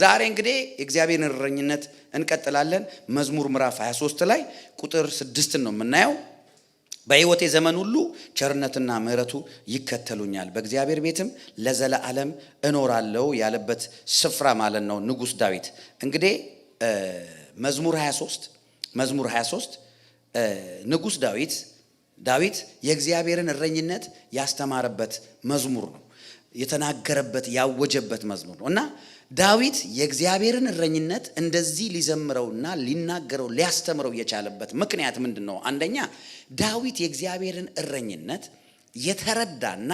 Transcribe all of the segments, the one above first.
ዛሬ እንግዲህ የእግዚአብሔርን እረኝነት እንቀጥላለን። መዝሙር ምዕራፍ 23 ላይ ቁጥር 6 ነው የምናየው። በሕይወቴ ዘመን ሁሉ ቸርነትና ምሕረቱ ይከተሉኛል፣ በእግዚአብሔር ቤትም ለዘላለም እኖራለሁ ያለበት ስፍራ ማለት ነው ንጉሥ ዳዊት። እንግዲህ መዝሙር 23 ንጉሥ ዳዊት የእግዚአብሔርን እረኝነት ያስተማረበት መዝሙር ነው፣ የተናገረበት ያወጀበት መዝሙር ነው። እና ዳዊት የእግዚአብሔርን እረኝነት እንደዚህ ሊዘምረውና ሊናገረው ሊያስተምረው የቻለበት ምክንያት ምንድን ነው? አንደኛ ዳዊት የእግዚአብሔርን እረኝነት የተረዳና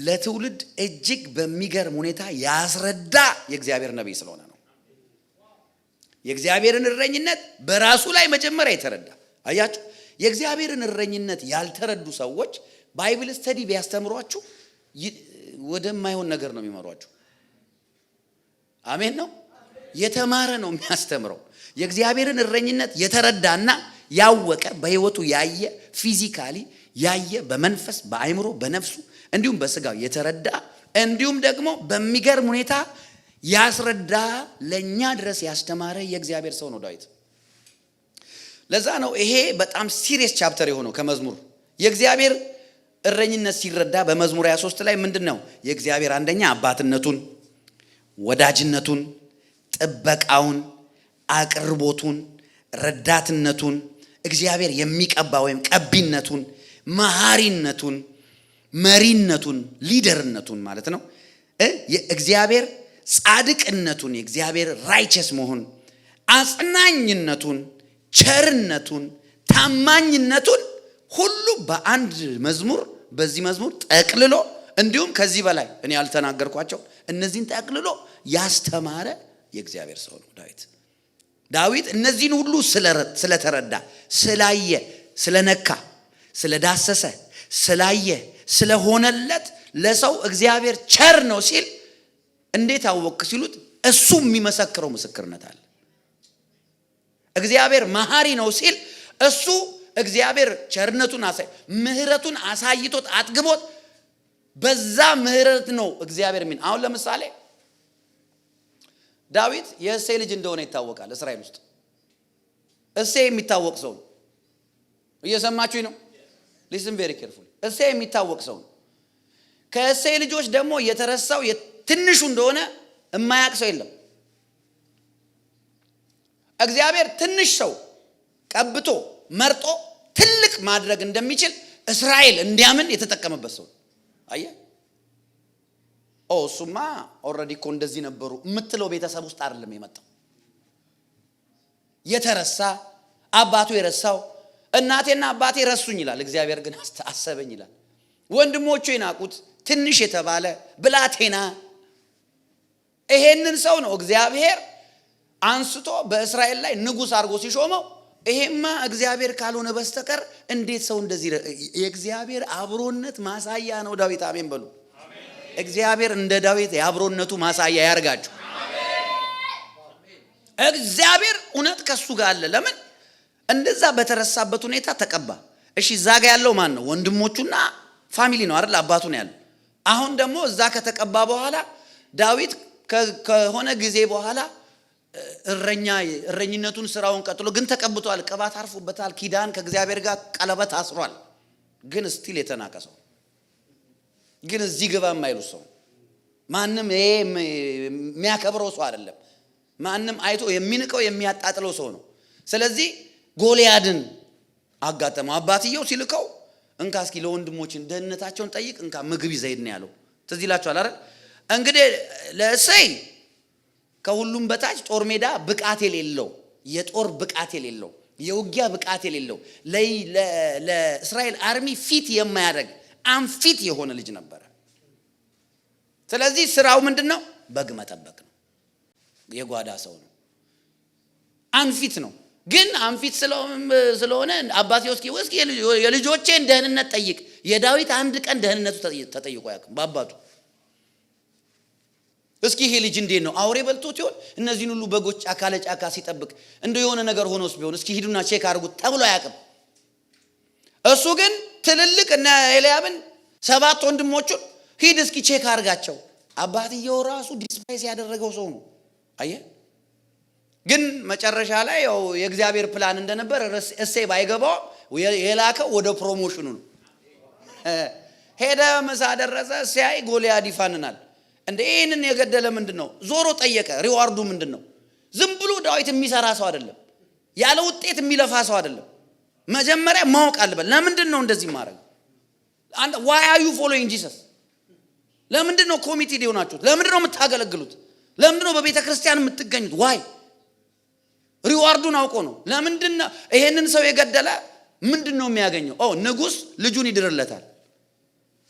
ለትውልድ እጅግ በሚገርም ሁኔታ ያስረዳ የእግዚአብሔር ነቢይ ስለሆነ ነው። የእግዚአብሔርን እረኝነት በራሱ ላይ መጀመሪያ የተረዳ። አያችሁ፣ የእግዚአብሔርን እረኝነት ያልተረዱ ሰዎች ባይብል ስተዲ ቢያስተምሯችሁ ወደማይሆን ነገር ነው የሚመሯችሁ። አሜን ነው። የተማረ ነው የሚያስተምረው። የእግዚአብሔርን እረኝነት የተረዳና ያወቀ በሕይወቱ ያየ ፊዚካሊ ያየ በመንፈስ በአእምሮ በነፍሱ እንዲሁም በስጋው የተረዳ እንዲሁም ደግሞ በሚገርም ሁኔታ ያስረዳ ለኛ ድረስ ያስተማረ የእግዚአብሔር ሰው ነው ዳዊት። ለዛ ነው ይሄ በጣም ሲሪየስ ቻፕተር የሆነው ከመዝሙር የእግዚአብሔር እረኝነት ሲረዳ በመዝሙር 23 ላይ ምንድነው የእግዚአብሔር አንደኛ አባትነቱን፣ ወዳጅነቱን፣ ጥበቃውን፣ አቅርቦቱን፣ ረዳትነቱን፣ እግዚአብሔር የሚቀባ ወይም ቀቢነቱን፣ መሐሪነቱን፣ መሪነቱን፣ ሊደርነቱን ማለት ነው። የእግዚአብሔር ጻድቅነቱን፣ የእግዚአብሔር ራይቸስ መሆን፣ አጽናኝነቱን፣ ቸርነቱን፣ ታማኝነቱን ሁሉ በአንድ መዝሙር በዚህ መዝሙር ጠቅልሎ እንዲሁም ከዚህ በላይ እኔ ያልተናገርኳቸው እነዚህን ጠቅልሎ ያስተማረ የእግዚአብሔር ሰው ነው ዳዊት። እነዚህን ሁሉ ስለተረዳ፣ ስላየ፣ ስለነካ፣ ስለዳሰሰ፣ ስላየ፣ ስለሆነለት ለሰው እግዚአብሔር ቸር ነው ሲል እንዴት አወቅ ሲሉት እሱ የሚመሰክረው ምስክርነት አለ። እግዚአብሔር መሐሪ ነው ሲል እሱ እግዚአብሔር ቸርነቱን ምሕረቱን አሳይቶት አጥግቦት በዛ ምሕረት ነው እግዚአብሔር የሚል። አሁን ለምሳሌ ዳዊት የእሴይ ልጅ እንደሆነ ይታወቃል። እስራኤል ውስጥ እሴይ የሚታወቅ ሰው ነው። እየሰማችሁኝ ነው? ሊስን ቬሪ ኬርፉል። እሴይ የሚታወቅ ሰው ነው። ከእሴይ ልጆች ደግሞ የተረሳው ትንሹ እንደሆነ የማያውቅ ሰው የለም። እግዚአብሔር ትንሽ ሰው ቀብቶ መርጦ ትልቅ ማድረግ እንደሚችል እስራኤል እንዲያምን የተጠቀመበት ሰው አየ። እሱማ ኦልሬዲ እኮ እንደዚህ ነበሩ የምትለው ቤተሰብ ውስጥ አይደለም የመጣው። የተረሳ አባቱ የረሳው እናቴና አባቴ ረሱኝ ይላል፣ እግዚአብሔር ግን አሰበኝ ይላል። ወንድሞቹ የናቁት ትንሽ የተባለ ብላቴና ይሄንን ሰው ነው እግዚአብሔር አንስቶ በእስራኤል ላይ ንጉሥ አድርጎ ሲሾመው። ይሄማ እግዚአብሔር ካልሆነ በስተቀር እንዴት ሰው እንደዚህ የእግዚአብሔር አብሮነት ማሳያ ነው ዳዊት። አሜን በሉ። እግዚአብሔር እንደ ዳዊት የአብሮነቱ ማሳያ ያርጋችሁ። እግዚአብሔር እውነት ከሱ ጋር አለ። ለምን እንደዛ በተረሳበት ሁኔታ ተቀባ? እሺ እዛ ጋር ያለው ማን ነው? ወንድሞቹና ፋሚሊ ነው አይደል? አባቱ ነው ያለው። አሁን ደግሞ እዛ ከተቀባ በኋላ ዳዊት ከሆነ ጊዜ በኋላ እረኝነቱን ስራውን ቀጥሎ ግን ተቀብቷል። ቅባት አርፎበታል። ኪዳን ከእግዚአብሔር ጋር ቀለበት አስሯል። ግን ስቲል የተናቀ ሰው፣ ግን እዚህ ግባ የማይሉ ሰው፣ ማንም ይሄ የሚያከብረው ሰው አይደለም። ማንም አይቶ የሚንቀው የሚያጣጥለው ሰው ነው። ስለዚህ ጎልያድን አጋጠመው። አባትየው ሲልከው እንካ እስኪ ለወንድሞችን ደህንነታቸውን ጠይቅ፣ እንካ ምግብ ይዘይድ ነው ያለው። ትዝ ይላችኋል አይደል? እንግዲህ ለእሴይ ከሁሉም በታች ጦር ሜዳ ብቃት የሌለው፣ የጦር ብቃት የሌለው፣ የውጊያ ብቃት የሌለው፣ ለእስራኤል አርሚ ፊት የማያደርግ አንፊት የሆነ ልጅ ነበረ። ስለዚህ ስራው ምንድነው? በግ መጠበቅ ነው። የጓዳ ሰው ነው። አንፊት ነው። ግን አንፊት ስለሆነ አባቴ እስኪ የልጆቼን ደህንነት ጠይቅ። የዳዊት አንድ ቀን ደህንነቱ ተጠይቆ ያውቅም በአባቱ። እስኪ ይሄ ልጅ እንዴት ነው? አውሬ በልቶት ይሆን? እነዚህን ሁሉ በጎች ጫካ ለጫካ ሲጠብቅ እንደ የሆነ ነገር ሆኖስ ቢሆን እስኪ ሂዱና ቼክ አድርጉት ተብሎ አያውቅም። እሱ ግን ትልልቅ እና ኤልያብን 7 ወንድሞቹን ሂድ እስኪ ቼክ አድርጋቸው። አባትየው ራሱ ዲስፓይስ ያደረገው ሰው ነው። አየ ግን መጨረሻ ላይ ያው የእግዚአብሔር ፕላን እንደነበር እሴይ ባይገባው የላከው ወደ ፕሮሞሽኑ ነው። ሄደ ምሳ ደረሰ ሲያይ ጎልያድ ይፋንናል። እንደ ይሄንን የገደለ ምንድነው? ዞሮ ጠየቀ። ሪዋርዱ ምንድነው? ዝም ብሎ ዳዊት የሚሰራ ሰው አይደለም። ያለ ውጤት የሚለፋ ሰው አይደለም። መጀመሪያ ማወቅ አለበት። ለምንድነው እንደዚህ ማድረግ? why are you following Jesus? ለምንድነው ኮሚቴ ሆናችሁት? ለምንድነው የምታገለግሉት? ለምንድነው በቤተ ክርስቲያን የምትገኙት? why? ሪዋርዱን አውቆ ነው። ለምንድነው ይሄንን ሰው የገደለ ምንድነው የሚያገኘው? ንጉስ ልጁን ይድርለታል።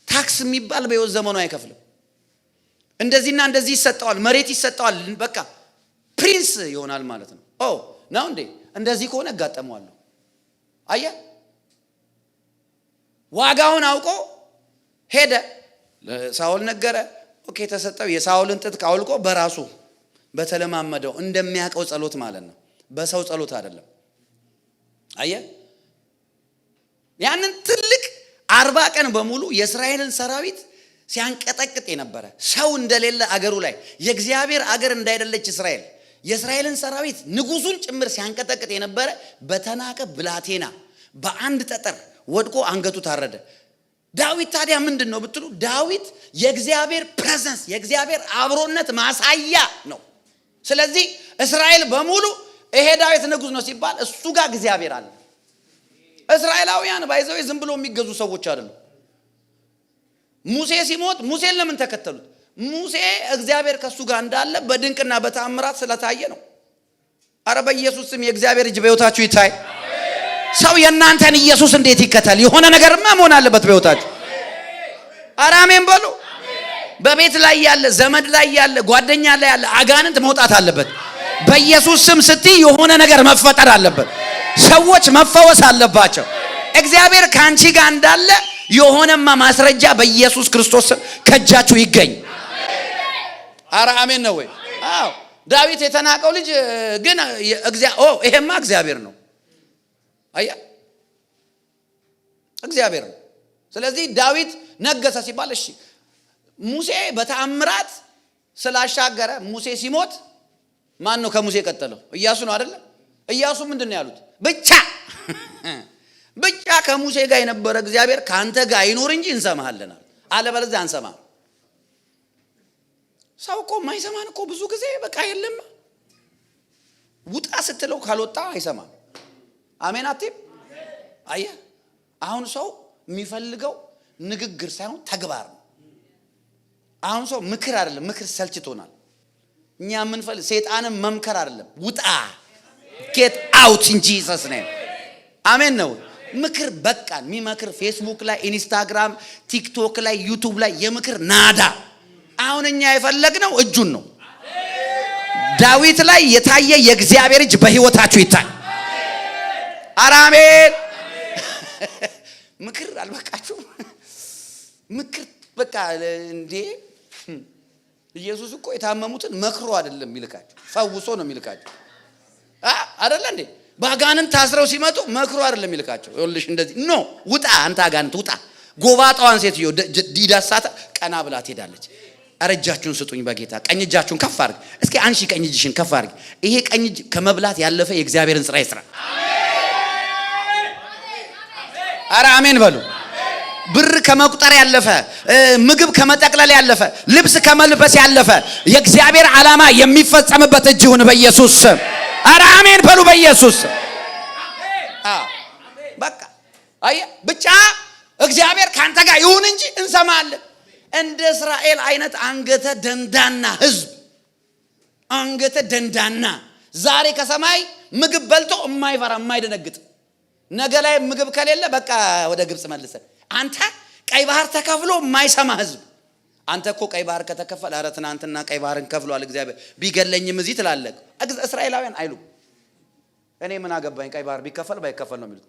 ታክስ የሚባል በሕይወት ዘመኑ አይከፍልም። እንደዚህና እንደዚህ ይሰጣዋል፣ መሬት ይሰጣዋል። በቃ ፕሪንስ ይሆናል ማለት ነው። ነው እንዴ? እንደዚህ ከሆነ ጋጠመዋለሁ። አየ ዋጋውን አውቆ ሄደ። ሳኦል ነገረ። ኦኬ ተሰጠው። የሳኦልን ጥጥ አውልቆ በራሱ በተለማመደው እንደሚያቀው ጸሎት ማለት ነው። በሰው ጸሎት አይደለም። አየ ያንን ትልቅ 40 ቀን በሙሉ የእስራኤልን ሰራዊት ሲያንቀጠቅጥ የነበረ ሰው እንደሌለ አገሩ ላይ የእግዚአብሔር አገር እንዳይደለች እስራኤል የእስራኤልን ሰራዊት ንጉሱን ጭምር ሲያንቀጠቅጥ የነበረ በተናቀ ብላቴና በአንድ ጠጠር ወድቆ አንገቱ ታረደ። ዳዊት ታዲያ ምንድነው ብትሉ ዳዊት የእግዚአብሔር ፕሬዘንስ የእግዚአብሔር አብሮነት ማሳያ ነው። ስለዚህ እስራኤል በሙሉ ይሄ ዳዊት ንጉስ ነው ሲባል እሱ ጋር እግዚአብሔር አለ። እስራኤላውያን ባይዘው ዝም ብሎ የሚገዙ ሰዎች አይደሉም። ሙሴ ሲሞት ሙሴን ለምን ተከተሉት? ሙሴ እግዚአብሔር ከሱ ጋር እንዳለ በድንቅና በተአምራት ስለታየ ነው። አረ በኢየሱስ ስም የእግዚአብሔር እጅ በሕይወታችሁ ይታይ። ሰው የእናንተን ኢየሱስ እንዴት ይከተል? የሆነ ነገርማ መሆን አለበት በሕይወታችሁ። አረ አሜን በሉ። በቤት ላይ ያለ ዘመድ ላይ ያለ ጓደኛ ላይ ያለ አጋንንት መውጣት አለበት። በኢየሱስ ስም ስትይ የሆነ ነገር መፈጠር አለበት። ሰዎች መፈወስ አለባቸው። እግዚአብሔር ካንቺ ጋር እንዳለ የሆነማ ማስረጃ በኢየሱስ ክርስቶስ ስም ከጃችሁ ይገኝ። አረ አሜን ነው ወይ? አዎ ዳዊት የተናቀው ልጅ ግን ይሄማ እግዚአብሔር ነው። አያ እግዚአብሔር ነው። ስለዚህ ዳዊት ነገሰ ሲባል እሺ ሙሴ በተአምራት ስላሻገረ ሙሴ ሲሞት ማን ነው ከሙሴ ቀጠለው? ኢያሱ ነው አይደል? ኢያሱ ምንድነው ያሉት? ብቻ ከሙሴ ጋር የነበረ እግዚአብሔር ካንተ ጋር አይኖር እንጂ እንሰማሃለናል፣ አለበለዚያ አንሰማም። ሰው እኮ ማይሰማን እኮ ብዙ ጊዜ በቃ የለም ውጣ ስትለው ካልወጣ አይሰማም። አሜን አትይም? አየ አሁን ሰው የሚፈልገው ንግግር ሳይሆን ተግባር ነው። አሁን ሰው ምክር አይደለም፣ ምክር ሰልችቶናል። እኛ የምንፈልግ ሰይጣንን መምከር አይደለም፣ ውጣ get out in Jesus name። አሜን ነው። ምክር በቃን። የሚመክር ፌስቡክ ላይ ኢንስታግራም ቲክቶክ ላይ ዩቲዩብ ላይ የምክር ናዳ። አሁን እኛ የፈለግነው እጁን ነው። ዳዊት ላይ የታየ የእግዚአብሔር እጅ በሕይወታችሁ ይታይ። አሜን። ምክር አልበቃችሁ? ምክር በቃ እንዴ! ኢየሱስ እኮ የታመሙትን መክሮ አይደለም የሚልካቸው፣ ፈውሶ ነው የሚልካቸው። አይደለ እንዴ? ባጋንን ታስረው ሲመጡ መክሮ አይደለም የሚልካቸው። ይኸውልሽ እንደዚህ ኖ ውጣ፣ አንተ አጋንንት ውጣ። ጎባጣዋን ሴትዮ ዲዳሳታ ቀና ብላ ትሄዳለች። አረጃችሁን ስጡኝ በጌታ። ቀኝ እጃችሁን ከፍ አድርግ እስኪ። አንሺ ቀኝ እጅሽን ከፍ አድርግ። ይሄ ቀኝ እጅ ከመብላት ያለፈ የእግዚአብሔርን ስራ ይስራ። አረ አሜን በሉ። ብር ከመቁጠር ያለፈ ምግብ ከመጠቅለል ያለፈ ልብስ ከመልበስ ያለፈ የእግዚአብሔር ዓላማ የሚፈጸምበት እጅ ይሁን በኢየሱስ ስም። አረ አሜን በሉ በኢየሱስ ስም። በቃ አየ ብቻ እግዚአብሔር ካንተ ጋር ይሁን እንጂ እንሰማለን። እንደ እስራኤል አይነት አንገተ ደንዳና ህዝብ፣ አንገተ ደንዳና ዛሬ ከሰማይ ምግብ በልቶ የማይፈራ የማይደነግጥ ነገ ላይ ምግብ ከሌለ በቃ ወደ ግብጽ መልሰን አንተ ቀይ ባህር ተከፍሎ የማይሰማ ህዝብ። አንተ እኮ ቀይ ባህር ከተከፈለ አረ ትናንትና ቀይ ባህርን ከፍሏል እግዚአብሔር ቢገለኝም እዚህ ትላለህ። እስራኤላውያን አይሉ እኔ ምን አገባኝ ቀይ ባህር ቢከፈል ባይከፈል ነው የሚሉት።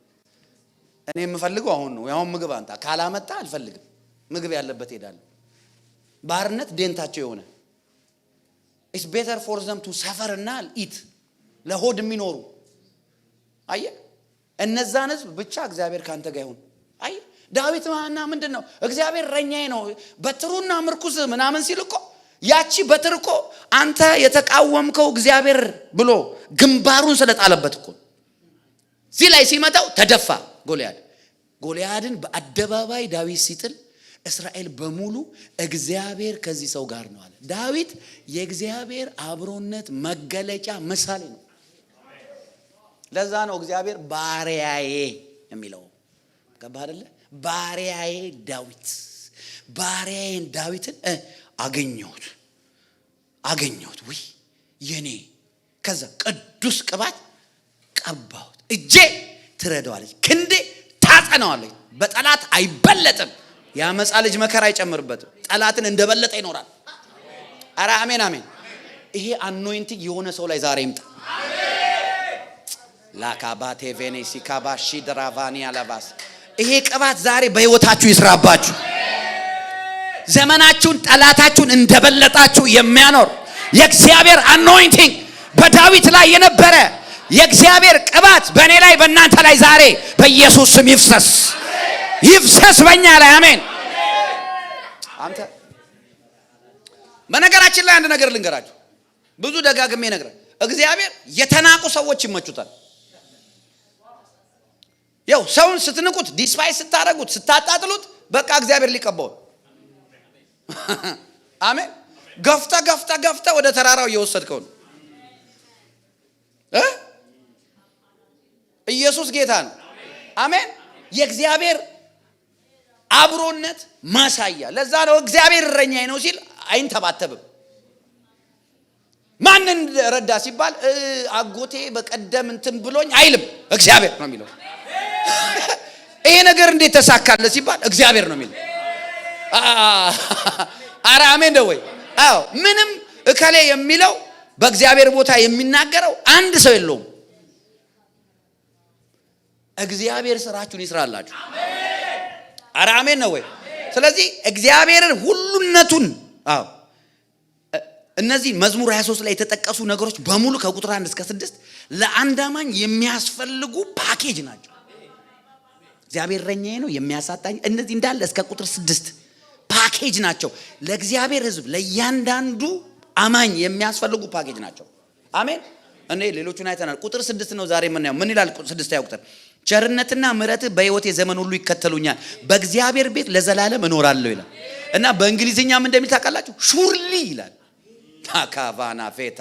እኔ የምፈልገው አሁን ነው። ያው ምግብ አንተ ካላመጣ አልፈልግም። ምግብ ያለበት ሄዳለሁ። ባርነት ደንታቸው የሆነ it's better for them to suffer እና eat ለሆድ የሚኖሩ አየ እነዛን ህዝብ ብቻ እግዚአብሔር ካንተ ጋር ይሁን። አይ ዳዊት ማና ምንድነው እግዚአብሔር እረኛዬ ነው በትሩና ምርኩዝ ምናምን ሲል እኮ ያቺ በትር እኮ አንተ የተቃወምከው እግዚአብሔር ብሎ ግንባሩን ስለጣለበት እኮ እዚህ ላይ ሲመጣው ተደፋ ጎልያድ። ጎልያድን በአደባባይ ዳዊት ሲጥል እስራኤል በሙሉ እግዚአብሔር ከዚህ ሰው ጋር ነው አለ። ዳዊት የእግዚአብሔር አብሮነት መገለጫ ምሳሌ ነው። ለዛ ነው እግዚአብሔር ባሪያዬ የሚለው። ገባህ አይደለ? ባሪያዬ ዳዊት፣ ባሪያዬን ዳዊትን አገኘሁት ወይ የኔ። ከዛ ቅዱስ ቅባት ቀባሁት፣ እጄ ትረዳዋለች፣ ክንዴ ታጸናዋለች፣ በጠላት አይበለጥም። ያመጻ ልጅ መከራ አይጨምርበትም፣ ጠላትን እንደበለጠ ይኖራል። አረ አሜን አሜን። ይሄ አኖይንቲንግ የሆነ ሰው ላይ ዛሬ ይምጣ። ላካባቴ ቬኔሲ ካባሺ ድራቫኒ አላባስ። ይሄ ቅባት ዛሬ በህይወታችሁ ይስራባችሁ። ዘመናችሁን ጠላታችሁን እንደበለጣችሁ የሚያኖር የእግዚአብሔር አኖይንቲንግ በዳዊት ላይ የነበረ የእግዚአብሔር ቅባት በእኔ ላይ በእናንተ ላይ ዛሬ በኢየሱስ ስም ይፍሰስ በእኛ ላይ አሜን። አንተ በነገራችን ላይ አንድ ነገር ልንገራችሁ፣ ብዙ ደጋግሜ ነገር እግዚአብሔር የተናቁ ሰዎች ይመቹታል። ያው ሰውን ስትንቁት፣ ዲስፓይስ ስታረጉት፣ ስታጣጥሉት በቃ እግዚአብሔር ሊቀባው አሜን። ገፍታ ወደ ተራራው እየወሰድከው ነው። ኢየሱስ ጌታ ነው። አሜን። የእግዚአብሔር አብሮነት ማሳያ። ለዛ ነው እግዚአብሔር እረኛዬ ነው ሲል አይንተባተብም። ማንን ረዳ ሲባል አጎቴ በቀደም እንትን ብሎኝ አይልም፣ እግዚአብሔር ነው የሚለው። ይሄ ነገር እንዴት ተሳካለ ሲባል እግዚአብሔር ነው የሚለው። አረ አሜን ነው ወይ? አዎ። ምንም እከሌ የሚለው በእግዚአብሔር ቦታ የሚናገረው አንድ ሰው የለውም። እግዚአብሔር ስራችሁን ይስራላችሁ። አረ አሜን ነው ወይ? ስለዚህ እግዚአብሔርን ሁሉነቱን እነዚህ መዝሙር 23 ላይ የተጠቀሱ ነገሮች በሙሉ ከቁጥር 1 እስከ 6 ለአንድ አማኝ የሚያስፈልጉ ፓኬጅ ናቸው። እግዚአብሔር እረኛዬ ነው የሚያሳጣኝ፣ እነዚህ እንዳለ እስከ ቁጥር 6 ፓኬጅ ናቸው። ለእግዚአብሔር ሕዝብ ለእያንዳንዱ አማኝ የሚያስፈልጉ ፓኬጅ ናቸው። አሜን። እኔ ሌሎቹን አይተናል። ቁጥር 6 ነው ዛሬ የምናየው። ምን ይላል? 6 ቁጥር ቸርነትና ምሕረትህ በሕይወቴ ዘመን ሁሉ ይከተሉኛል፣ በእግዚአብሔር ቤት ለዘላለም እኖራለሁ ይላል። እና በእንግሊዝኛም እንደሚል ታውቃላችሁ፣ ሹርሊ ይላል። ታካቫና ፌታ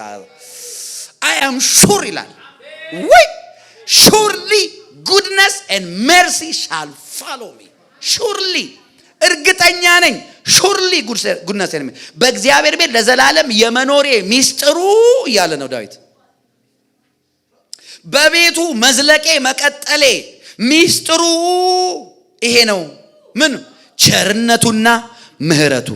አይ አም ሹር ይላል። ወይ ሹርሊ ጉድነስ ኤንድ ሜርሲ ሻል ፎሎ ሚ። ሹርሊ እርግጠኛ ነኝ፣ ሹርሊ ጉድነስ ኤንድ ሜርሲ በእግዚአብሔር ቤት ለዘላለም የመኖሬ ሚስጥሩ እያለ ነው ዳዊት። በቤቱ መዝለቄ መቀጠሌ ሚስጥሩ ይሄ ነው። ምን? ቸርነቱና ምሕረቱ።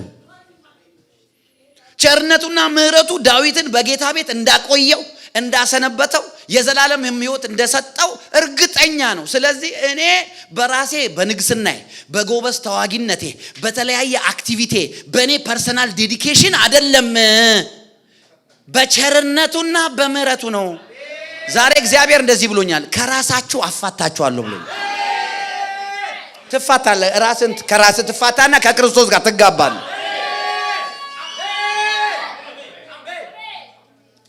ቸርነቱና ምሕረቱ ዳዊትን በጌታ ቤት እንዳቆየው እንዳሰነበተው የዘላለም ሕይወት እንደሰጠው እርግጠኛ ነው። ስለዚህ እኔ በራሴ በንግስናዬ በጎበዝ ተዋጊነቴ በተለያየ አክቲቪቲ በእኔ ፐርሰናል ዴዲኬሽን አይደለም፣ በቸርነቱና በምሕረቱ ነው። ዛሬ እግዚአብሔር እንደዚህ ብሎኛል፣ ከራሳችሁ አፋታችኋለሁ ብሎኛል። ትፋታለህ፣ ራስን ከራስህ ትፋታና ከክርስቶስ ጋር ትጋባለህ።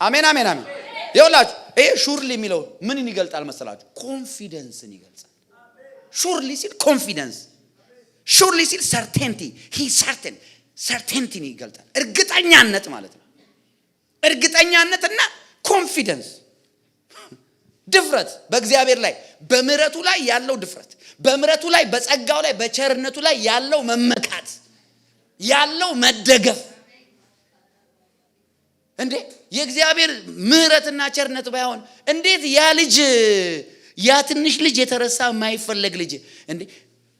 አሜን አሜን አሜን። ይኸውላችሁ ይሄ ሹርሊ የሚለው ምንን ይገልጣል መሰላችሁ? ኮንፊደንስን ይገልጻል። ሹርሊ ሲል ኮንፊደንስ፣ ሹርሊ ሲል ሰርቴንቲ፣ ሂ ሰርቴን፣ ሰርቴንቲን ይገልጣል። እርግጠኛነት ማለት ነው። እርግጠኛነትና ኮንፊደንስ፣ ድፍረት በእግዚአብሔር ላይ በምሕረቱ ላይ ያለው ድፍረት፣ በምሕረቱ ላይ በጸጋው ላይ በቸርነቱ ላይ ያለው መመካት፣ ያለው መደገፍ። እንዴ የእግዚአብሔር ምሕረትና ቸርነት ባይሆን እንዴት ያ ልጅ ያ ትንሽ ልጅ የተረሳ የማይፈለግ ልጅ እንዴ!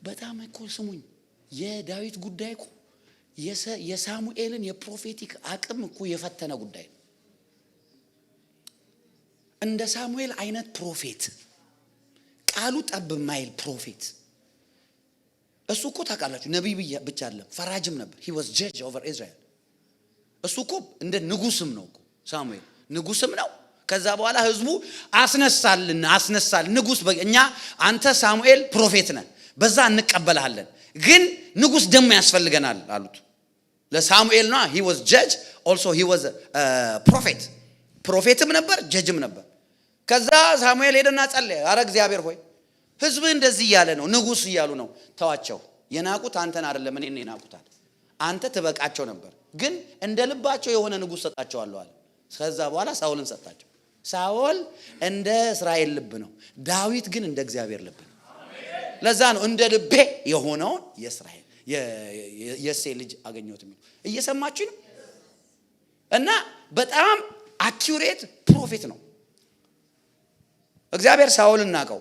በጣም እኮ ስሙኝ፣ የዳዊት ጉዳይ እኮ የሳሙኤልን የፕሮፌቲክ አቅም እኮ የፈተነ ጉዳይ ነው። እንደ ሳሙኤል አይነት ፕሮፌት፣ ቃሉ ጠብ የማይል ፕሮፌት እሱ እኮ ታውቃላችሁ፣ ነቢይ ብቻ አይደለም ፈራጅም ነበር። he was judge over Israel። እሱ እኮ እንደ ንጉስም ነው እኮ ሳሙኤል ንጉስም ነው። ከዛ በኋላ ህዝቡ አስነሳል ንጉስ እኛ አንተ ሳሙኤል ፕሮፌት ነህ፣ በዛ እንቀበልሃለን፣ ግን ንጉስ ደግሞ ያስፈልገናል አሉት። ለሳሙኤል ነው he was judge also he was a prophet ፕሮፌትም ነበር ጀጅም ነበር። ከዛ ሳሙኤል ሄደና ጸለየ። አረ እግዚአብሔር ሆይ ህዝብ እንደዚህ እያለ ነው ንጉስ እያሉ ነው ተዋቸው። የናቁት አንተን አይደለም እኔን የናቁታል። አንተ ትበቃቸው ነበር ግን እንደ ልባቸው የሆነ ንጉስ ሰጣቸዋለሁ አለ። ከዛ በኋላ ሳኦልን ሰጣቸው። ሳኦል እንደ እስራኤል ልብ ነው፣ ዳዊት ግን እንደ እግዚአብሔር ልብ ነው። ለዛ ነው እንደ ልቤ የሆነውን የእስራኤል የእሴይ ልጅ አገኘሁት የሚለው። እየሰማችሁ ነው? እና በጣም አኪዩሬት ፕሮፌት ነው። እግዚአብሔር ሳኦልን ናቀው።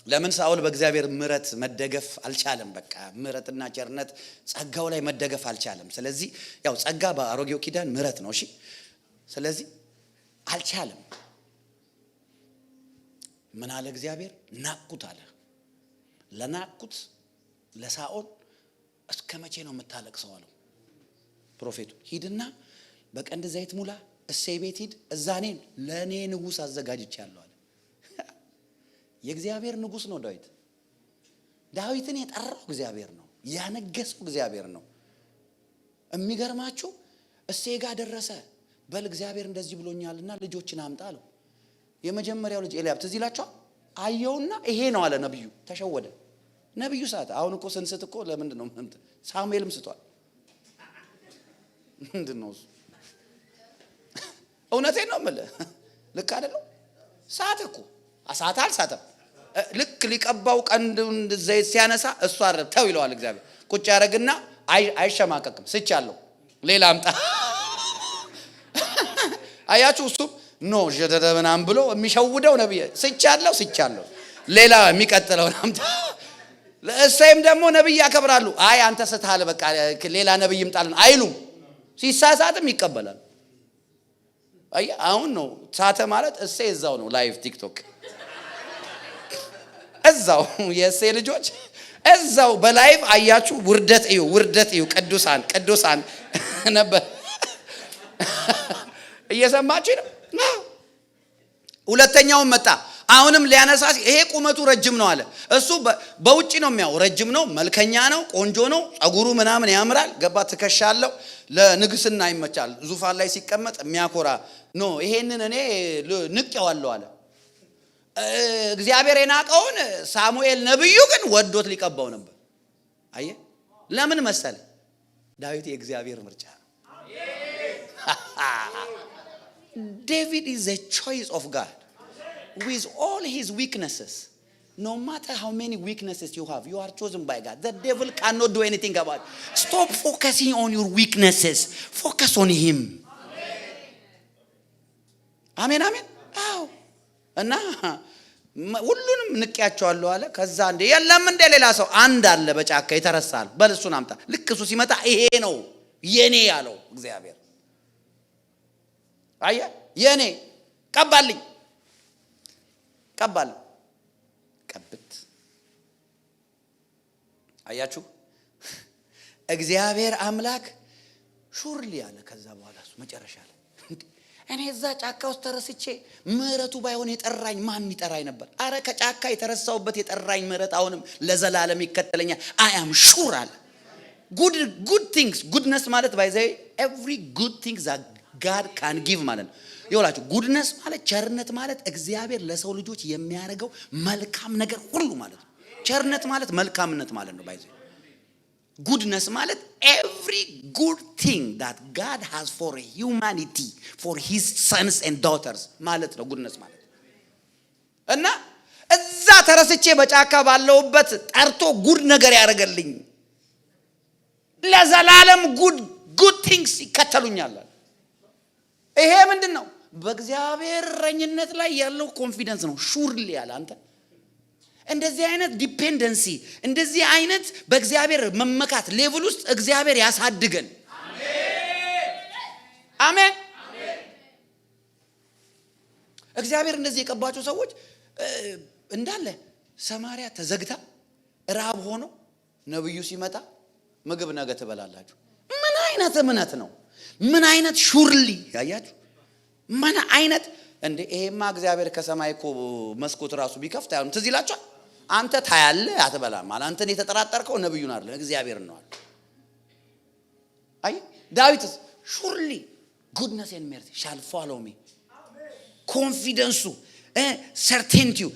ለምን? ሳኦል በእግዚአብሔር ምሕረት መደገፍ አልቻለም። በቃ ምሕረትና ቸርነት ጸጋው ላይ መደገፍ አልቻለም። ስለዚህ ያው ጸጋ በአሮጌው ኪዳን ምሕረት ነው። እሺ፣ ስለዚህ አልቻለም። ምን አለ እግዚአብሔር? ናቁት አለ። ለናቁት ለሳኦል እስከ መቼ ነው የምታለቅሰው አለው ፕሮፌቱ። ሂድና በቀንድ ዘይት ሙላ፣ እሴይ ቤት ሂድ፣ እዛ እኔን ለእኔ ንጉሥ አዘጋጅቻለሁ አለ። የእግዚአብሔር ንጉሥ ነው ዳዊት። ዳዊትን የጠራው እግዚአብሔር ነው፣ ያነገሰው እግዚአብሔር ነው። የሚገርማችሁ እሴይ ጋር ደረሰ። በል እግዚአብሔር እንደዚህ ብሎኛልና ልጆችን አምጣ አለው። የመጀመሪያው ልጅ ኤልያብ ትዝ ይላችኋል። አየውና ይሄ ነው አለ ነብዩ። ተሸወደ ነብዩ። ሳተ። አሁን እኮ ስንስት እኮ ለምንድን ነው ሳሙኤልም ስቷል። ምንድን ነው እሱ? እውነቴን ነው የምልህ። ልክ አይደለም? ሳተ እኮ ሳተ አልሳተም። ልክ ሊቀባው ቀንዱን ዘይት ሲያነሳ እሱ አይደለም ተው ይለዋል እግዚአብሔር። ቁጭ ያደርግና አይሸማቀቅም። ስቻለሁ ሌላ አምጣ። አያችሁ? እሱ ኖ ጀደደበናም ብሎ የሚሸውደው ነብይ ስቻለሁ ሌላ የሚቀጥለው አምጣ። ለእሴይም ደግሞ ነብይ ያከብራሉ። አይ አንተ ስትሃል በቃ ሌላ ነብይ ይምጣልን አይሉም። ሲሳሳትም ይቀበላል። አይ አሁን ነው ሳተ ማለት እሴይ እዛው ነው ላይቭ ቲክቶክ እዛው የእሴይ ልጆች እዛው በላይቭ አያችሁ። ውርደት እዩ ቅዱሳን ነበር። እየሰማችሁ ነው? ሁለተኛው መጣ። አሁንም ሊያነሳ ይሄ ቁመቱ ረጅም ነው አለ። እሱ በውጪ ነው የሚያው ረጅም ነው፣ መልከኛ ነው፣ ቆንጆ ነው፣ ጸጉሩ ምናምን ያምራል። ገባ ትከሻለው፣ ለንግስና ይመቻል። ዙፋን ላይ ሲቀመጥ የሚያኮራ ነው። ይሄንን እኔ ንቄዋለሁ አለ። እግዚአብሔር የናቀውን ሳሙኤል ነብዩ ግን ወዶት ሊቀባው ነበር። አየ ለምን መሰለ? ዳዊት የእግዚአብሔር ምርጫ ነው። David is a choice of God with all his weaknesses. No matter how many weaknesses you have, you are chosen by God. The devil cannot do anything about it. Stop focusing on your weaknesses. Focus on him. Amen. አዎ። እና ሁሉንም ንቄያቸዋለሁ አለ። ከዛ እንደ የለም እንደ ሌላ ሰው አንድ አለ በጫካ የተረሳል። በል እሱን አምጣ። ልክ እሱ ሲመጣ ይሄ ነው የኔ ያለው እግዚአብሔር። አየ የኔ ቀባልኝ ቀብት። አያችሁ እግዚአብሔር አምላክ ሹርሊ ያለ። ከዛ በኋላ እሱ መጨረሻ ላይ እኔ እዛ ጫካ ውስጥ ተረስቼ ምሕረቱ ባይሆን የጠራኝ ማን ይጠራኝ ነበር? አረ ከጫካ የተረሳውበት የጠራኝ ምሕረት አሁንም ለዘላለም ይከተለኛል። I am sure አለ። good things goodness ማለት by the way every good things that God can give ማለት ነው። ይኸውላችሁ ጉድነስ ማለት ቸርነት ማለት እግዚአብሔር ለሰው ልጆች የሚያደርገው መልካም ነገር ሁሉ ማለት ነው። ቸርነት ማለት መልካምነት ማለት ነው። ባይዘ ጉድነስ ማለት every good thing that God has for humanity for his sons and daughters ማለት ነው ጉድነስ ማለት። እና እዛ ተረስቼ በጫካ ባለውበት ጠርቶ ጉድ ነገር ያደርገልኝ ለዘላለም good things ይከተሉኛል። ይሄ ምንድነው? በእግዚአብሔር እረኝነት ላይ ያለው ኮንፊደንስ ነው። ሹርሊ ያለ አንተ እንደዚህ አይነት ዲፔንደንሲ እንደዚህ አይነት በእግዚአብሔር መመካት ሌቭል ውስጥ እግዚአብሔር ያሳድገን። አሜን። እግዚአብሔር እንደዚህ የቀባቸው ሰዎች እንዳለ ሰማርያ ተዘግታ ራብ ሆኖ ነብዩ ሲመጣ ምግብ ነገ ትበላላችሁ። ምን አይነት እምነት ነው? ምን አይነት ሹርሊ ያያችሁ? ምን አይነት እንደ ይሄማ እግዚአብሔር ከሰማይ እኮ መስኮት ራሱ ቢከፍት አይሆን። ትዝ ይላችኋል። አንተ ታያለህ አትበላም ማለት አንተን የተጠራጠርከው ነብዩን አይደለም እግዚአብሔር ነው አለ። አይ ዳዊትስ ሹርሊ ጉድነስ ኤንድ ሜርሲ ሻል ፎሎ ሚ ኮንፊደንሱ ሰርቴንቲው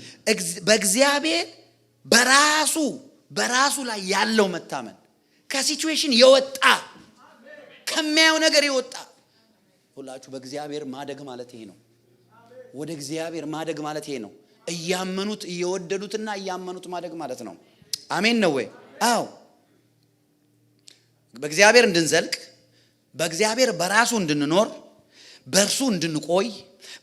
በእግዚአብሔር በራሱ ላይ ያለው መታመን ከሲቹዌሽን የወጣ ከሚያየው ነገር የወጣ ሁላችሁ በእግዚአብሔር ማደግ ማለት ይሄ ነው። ወደ እግዚአብሔር ማደግ ማለት ይሄ ነው። እያመኑት እየወደዱትና እያመኑት ማደግ ማለት ነው። አሜን ነው ወይ? አዎ። በእግዚአብሔር እንድንዘልቅ በእግዚአብሔር በራሱ እንድንኖር በእርሱ እንድንቆይ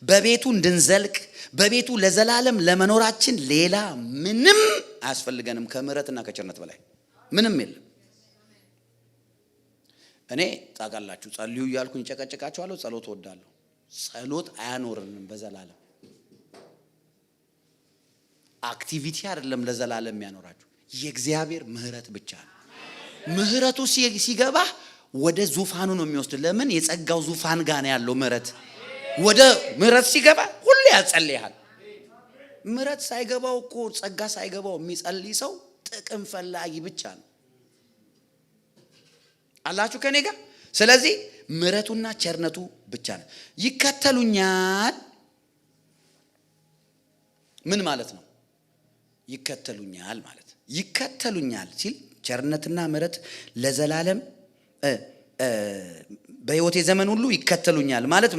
በቤቱ እንድንዘልቅ በቤቱ ለዘላለም ለመኖራችን ሌላ ምንም አያስፈልገንም። ከምሕረትና ከቸርነት በላይ ምንም የለም። እኔ ታውቃላችሁ ጸልዩ እያልኩኝ ጨቀጨቃችኋለሁ። ጸሎት እወዳለሁ። ጸሎት አያኖርንም በዘላለም አክቲቪቲ አይደለም ለዘላለም የሚያኖራችሁ የእግዚአብሔር ምሕረት ብቻ ነው። ምሕረቱ ሲገባ ወደ ዙፋኑ ነው የሚወስድ። ለምን? የጸጋው ዙፋን ጋር ነው ያለው ምሕረት። ወደ ምሕረት ሲገባ ሁሉ ያጸልያል። ምሕረት ሳይገባው እኮ ጸጋ ሳይገባው የሚጸልይ ሰው ጥቅም ፈላጊ ብቻ ነው። አላችሁ ከኔ ጋር? ስለዚህ ምሕረቱና ቸርነቱ ብቻ ነው። ይከተሉኛል ምን ማለት ነው? ይከተሉኛል ማለት ይከተሉኛል ሲል ቸርነትና ምሕረት ለዘላለም በሕይወቴ ዘመን ሁሉ ይከተሉኛል ማለት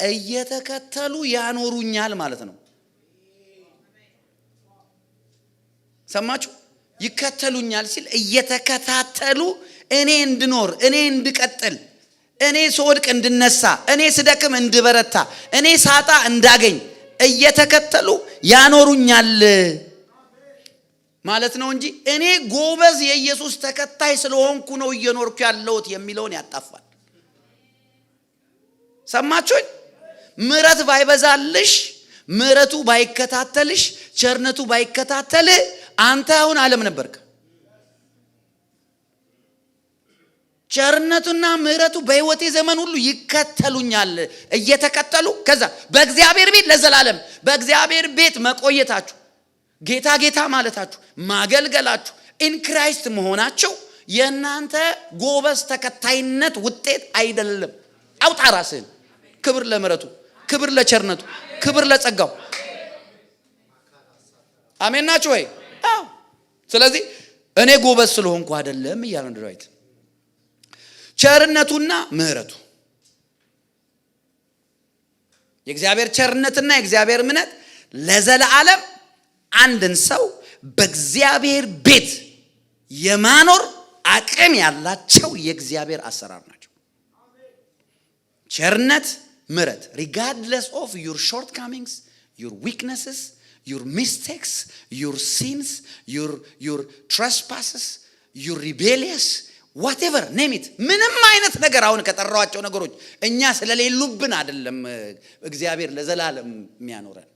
እየተከተሉ ያኖሩኛል ማለት ነው። ሰማችሁ? ይከተሉኛል ሲል እየተከታተሉ እኔ እንድኖር እኔ እንድቀጥል እኔ ስወድቅ እንድነሳ እኔ ስደክም እንድበረታ እኔ ሳጣ እንዳገኝ እየተከተሉ ያኖሩኛል ማለት ነው እንጂ እኔ ጎበዝ የኢየሱስ ተከታይ ስለሆንኩ ነው እየኖርኩ ያለሁት የሚለውን ያጣፋል። ሰማችሁኝ? ምሕረት ባይበዛልሽ ምሕረቱ ባይከታተልሽ ቸርነቱ ባይከታተል አንተ አሁን ዓለም ነበርክ። ቸርነቱና ምሕረቱ በሕይወቴ ዘመን ሁሉ ይከተሉኛል። እየተከተሉ ከዛ በእግዚአብሔር ቤት ለዘላለም በእግዚአብሔር ቤት መቆየታችሁ ጌታ ጌታ ማለታችሁ ማገልገላችሁ ኢን ክራይስት መሆናችሁ የእናንተ ጎበዝ ተከታይነት ውጤት አይደለም። አውጣ ራስህን። ክብር ለምሕረቱ፣ ክብር ለቸርነቱ፣ ክብር ለጸጋው። አሜን ናችሁ ወይ? አዎ። ስለዚህ እኔ ጎበዝ ስለሆንኩ አይደለም እያለ ነው ዳዊት። ቸርነቱና ምሕረቱ የእግዚአብሔር ቸርነትና የእግዚአብሔር ምሕረት ለዘላለም አንድን ሰው በእግዚአብሔር ቤት የማኖር አቅም ያላቸው የእግዚአብሔር አሰራር ናቸው። ቸርነት ምሕረት regardless of your shortcomings, your weaknesses, your mistakes, your sins, your trespasses, your rebellious whatever name it ምንም አይነት ነገር አሁን ከጠራዋቸው ነገሮች እኛ ስለሌሉብን አይደለም እግዚአብሔር ለዘላለም የሚያኖረን።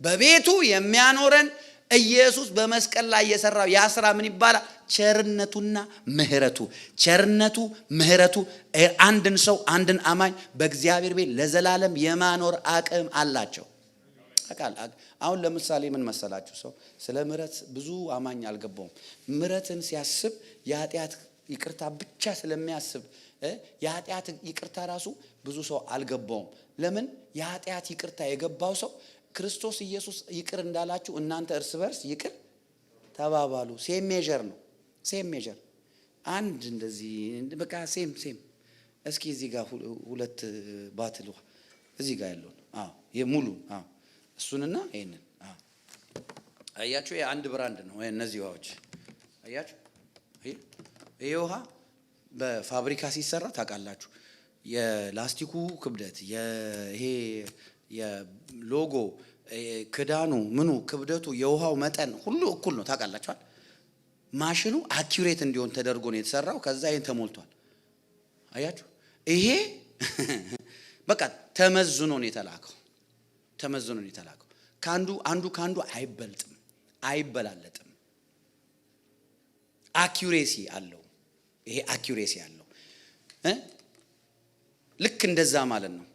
በቤቱ የሚያኖረን ኢየሱስ በመስቀል ላይ የሰራው ያ ስራ ምን ይባላል? ቸርነቱና ምሕረቱ። ቸርነቱ ምሕረቱ አንድን ሰው አንድን አማኝ በእግዚአብሔር ቤት ለዘላለም የማኖር አቅም አላቸው። አሁን ለምሳሌ ምን መሰላችሁ? ሰው ስለ ምሕረት ብዙ አማኝ አልገባውም። ምሕረትን ሲያስብ የኃጢአት ይቅርታ ብቻ ስለሚያስብ የኃጢአት ይቅርታ ራሱ ብዙ ሰው አልገባውም። ለምን? የኃጢአት ይቅርታ የገባው ሰው ክርስቶስ ኢየሱስ ይቅር እንዳላችሁ እናንተ እርስ በርስ ይቅር ተባባሉ። ሴም ሜጀር ነው። ሴም ሜጀር አንድ እንደዚህ በቃ ሴም እስኪ እዚህ ጋር ሁለት ባትል ውሃ እዚህ ጋር ያለው አዎ የሙሉ አዎ እሱንና ይሄንን አዎ አያችሁ የአንድ ብራንድ ነው እነዚህ ውሃዎች አያችሁ ይሄ ውሃ በፋብሪካ ሲሰራ ታውቃላችሁ የላስቲኩ ክብደት ይሄ የሎጎ ክዳኑ ምኑ ክብደቱ የውሃው መጠን ሁሉ እኩል ነው ታውቃላችኋል። ማሽኑ አኪዩሬት እንዲሆን ተደርጎ ነው የተሰራው። ከዛ ይሄን ተሞልቷል አያችሁ ይሄ በቃ ተመዝኖ ነው የተላከው። ተመዝኖ ነው የተላከው። አንዱ አይበልጥም አይበላለጥም። አኪዩሬሲ አለው። ይሄ አኪዩሬሲ አለው። ልክ እንደዛ ማለት ነው።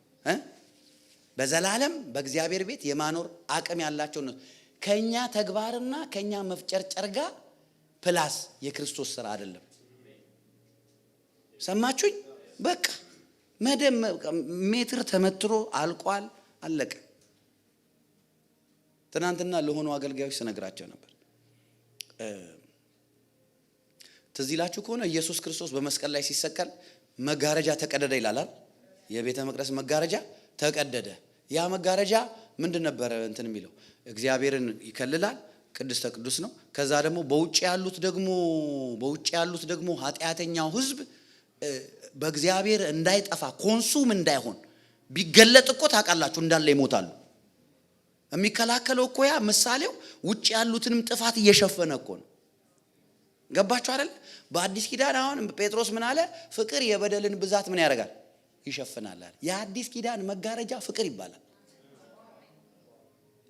በዘላለም በእግዚአብሔር ቤት የማኖር አቅም ያላቸው ነው። ከኛ ተግባርና ከኛ መፍጨርጨር ጋር ፕላስ የክርስቶስ ስራ አይደለም። ሰማችሁኝ? በቃ መደም ሜትር ተመትሮ አልቋል፣ አለቀ። ትናንትና ለሆኑ አገልጋዮች ስነግራቸው ነበር። ትዝ ይላችሁ ከሆነ ኢየሱስ ክርስቶስ በመስቀል ላይ ሲሰቀል መጋረጃ ተቀደደ ይላል። የቤተ መቅደስ መጋረጃ ተቀደደ። ያ መጋረጃ ምንድን ነበረ እንትን የሚለው? እግዚአብሔርን ይከልላል፣ ቅድስተ ቅዱስ ነው። ከዛ ደግሞ በውጭ ያሉት ደግሞ ኃጢአተኛው ሕዝብ በእግዚአብሔር እንዳይጠፋ ኮንሱም እንዳይሆን ቢገለጥ እኮ ታውቃላችሁ እንዳለ ይሞታሉ። የሚከላከለው እኮ ያ ምሳሌው ውጭ ያሉትንም ጥፋት እየሸፈነ እኮ ነው። ገባችሁ አይደል? በአዲስ ኪዳን አሁን ጴጥሮስ ምን አለ? ፍቅር የበደልን ብዛት ምን ያደርጋል? ይሸፍናል አለ። የአዲስ ኪዳን መጋረጃ ፍቅር ይባላል።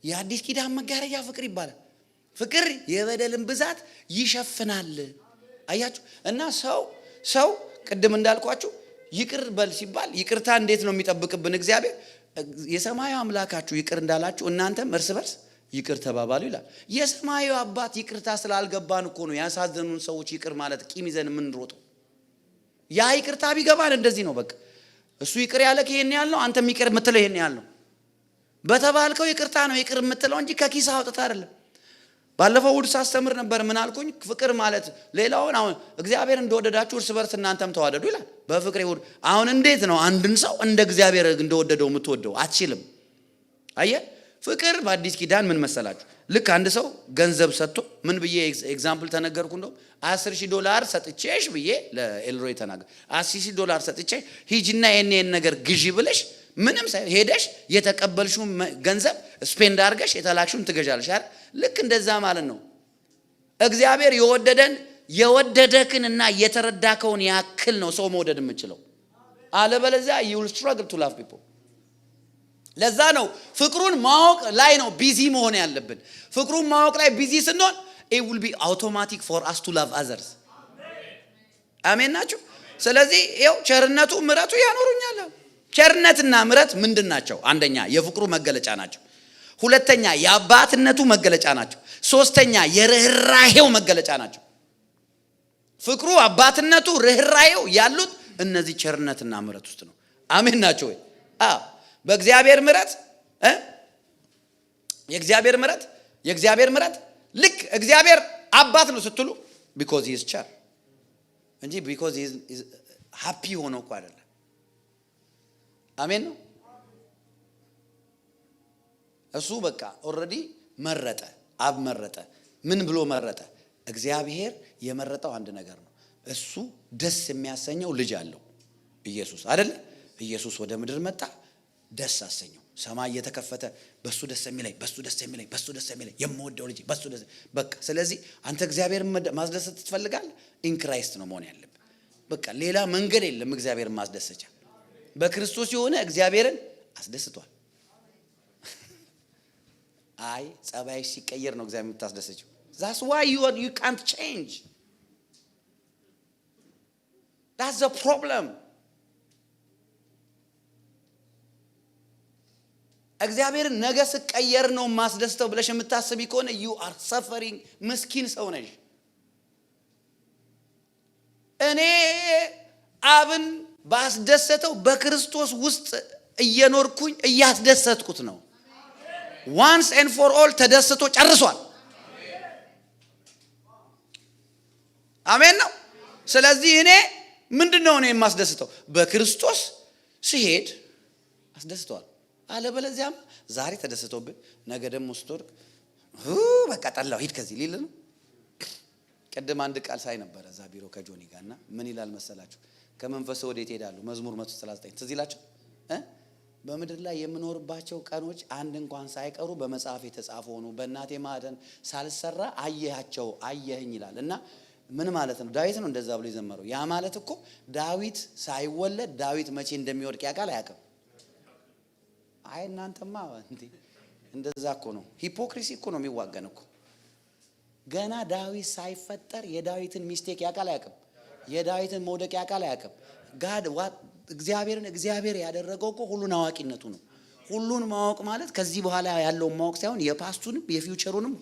የአዲስ ኪዳን መጋረጃ ፍቅር ይባላል። ፍቅር የበደልን ብዛት ይሸፍናል። አያችሁ? እና ሰው ቅድም እንዳልኳችሁ ይቅር በል ሲባል ይቅርታ እንዴት ነው የሚጠብቅብን? እግዚአብሔር የሰማዩ አምላካችሁ ይቅር እንዳላችሁ እናንተም እርስ በርስ ይቅር ተባባሉ ይላል። የሰማዩ አባት ይቅርታ ስላልገባን እኮ ነው ያሳዘኑን ሰዎች ይቅር ማለት ቂም ይዘን የምንሮጠው። ያ ይቅርታ ቢገባን እንደዚህ ነው። በቃ እሱ ይቅር ያለክ ይሄን ያህል ነው፣ አንተም ይቅር የምትለው ይሄን ያህል ነው። በተባልከው ይቅርታ ነው ይቅር የምትለው እንጂ ከኪስ አውጥተህ አይደለም። ባለፈው እሑድ ሳስተምር ነበር። ምን አልኩኝ? ፍቅር ማለት ሌላውን አሁን እግዚአብሔር እንደወደዳችሁ እርስ በርስ እናንተም ተዋደዱ ይላል። በፍቅር ይሁን። አሁን እንዴት ነው አንድን ሰው እንደ እግዚአብሔር እንደወደደው የምትወደው? አትችልም። አየህ፣ ፍቅር በአዲስ ኪዳን ምን መሰላችሁ? ልክ አንድ ሰው ገንዘብ ሰጥቶ ምን ብዬ ኤግዛምፕል ተነገርኩ? እንደው $10,000 ሰጥቼሽ ብዬ ለኤልሮይ ተናገር። $10,000 ሰጥቼ ሂጂና የኔን ነገር ግዢ ብለሽ ምንም ሄደሽ የተቀበልሽው ገንዘብ ስፔንድ አድርገሽ የተላክሽውን ትገዣለሽ አይደል? ልክ እንደዛ ማለት ነው። እግዚአብሔር የወደደክንና የተረዳከውን ያክል ነው ሰው መውደድ የምንችለው። አለበለዚያ you will struggle to love people። ለዛ ነው ፍቅሩን ማወቅ ላይ ነው ቢዚ መሆን ያለብን። ፍቅሩን ማወቅ ላይ ቢዚ ስንሆን it will be automatic for us to love others። አሜን ናችሁ? ስለዚህ ይኸው ቸርነቱ ምሕረቱ ያኖሩኛል። ቸርነትና ምሕረት ምንድን ናቸው? አንደኛ የፍቅሩ መገለጫ ናቸው። ሁለተኛ የአባትነቱ መገለጫ ናቸው። ሶስተኛ የርህራሄው መገለጫ ናቸው። ፍቅሩ፣ አባትነቱ፣ ርህራሄው ያሉት እነዚህ ቸርነትና ምሕረት ውስጥ ነው። አሜን ናቸው ወይ? በእግዚአብሔር ምሕረት የእግዚአብሔር ምሕረት ልክ እግዚአብሔር አባት ነው ስትሉ because he is ቸር እንጂ because he is happy ሆኖ እኮ አይደለም። አሜን ነው። እሱ በቃ ኦልሬዲ መረጠ። አብ መረጠ። ምን ብሎ መረጠ? እግዚአብሔር የመረጠው አንድ ነገር ነው። እሱ ደስ የሚያሰኘው ልጅ አለው ኢየሱስ አይደል? ኢየሱስ ወደ ምድር መጣ፣ ደስ አሰኘው። ሰማይ እየተከፈተ በሱ ደስ የሚለኝ የምወደው ልጅ በሱ ደስ በቃ። ስለዚህ አንተ እግዚአብሔርን ማስደሰት ትፈልጋለህ? ኢን ክራይስት ነው መሆን ያለብህ። በቃ ሌላ መንገድ የለም እግዚአብሔርን ማስደሰቻ። በክርስቶስ የሆነ እግዚአብሔርን አስደስቷል። አይ ጸባይሽ ሲቀየር ነው እግዚአብሔር የምታስደስችው። that's why you can't change. that's the problem. እግዚአብሔርን ነገ ስቀየር ነው ማስደስተው ብለሽ የምታስቢ ከሆነ you are suffering። ምስኪን ሰው ነሽ። እኔ አብን ባስደሰተው በክርስቶስ ውስጥ እየኖርኩኝ እያስደሰትኩት ነው። once and for all ተደስቶ ጨርሷል። አሜን ነው። ስለዚህ እኔ ምንድነው እኔ የማስደስተው? በክርስቶስ ሲሄድ አስደስተዋል። አለበለዚያም ዛሬ ተደስቶብን ነገ ደግሞ ስትወርቅ በቃ ጠላው ሂድ ከዚህ ሊል ነው። ቀደም አንድ ቃል ሳይ ነበር እዛ ቢሮ ከጆኒ ጋርና ምን ይላል መሰላችሁ? ከመንፈስ ወዴት ሄዳሉ? መዝሙር 139 ትዝ ይላችሁ? በምድር ላይ የምኖርባቸው ቀኖች አንድ እንኳን ሳይቀሩ በመጽሐፍ የተጻፈ ሆኑ፣ በእናቴ ማህፀን ሳልሰራ አየኸኝ ይላል። እና ምን ማለት ነው? ዳዊት ነው እንደዛ ብሎ የዘመረው። ያ ማለት እኮ ዳዊት ሳይወለድ ዳዊት መቼ እንደሚወድቅ ያውቃል አያውቅም? አይ እናንተማ እንደዛ እኮ ነው። ሂፖክሪሲ እኮ ነው የሚዋገን እኮ። ገና ዳዊት ሳይፈጠር የዳዊትን ሚስቴክ ያውቃል አያውቅም? የዳዊትን መውደቅ ያውቃል አያውቅም? እግዚአብሔር ያደረገው እኮ ሁሉን አዋቂነቱ ነው። ሁሉን ማወቅ ማለት ከዚህ በኋላ ያለውን ማወቅ ሳይሆን የፓስቱንም የፊውቸሩንም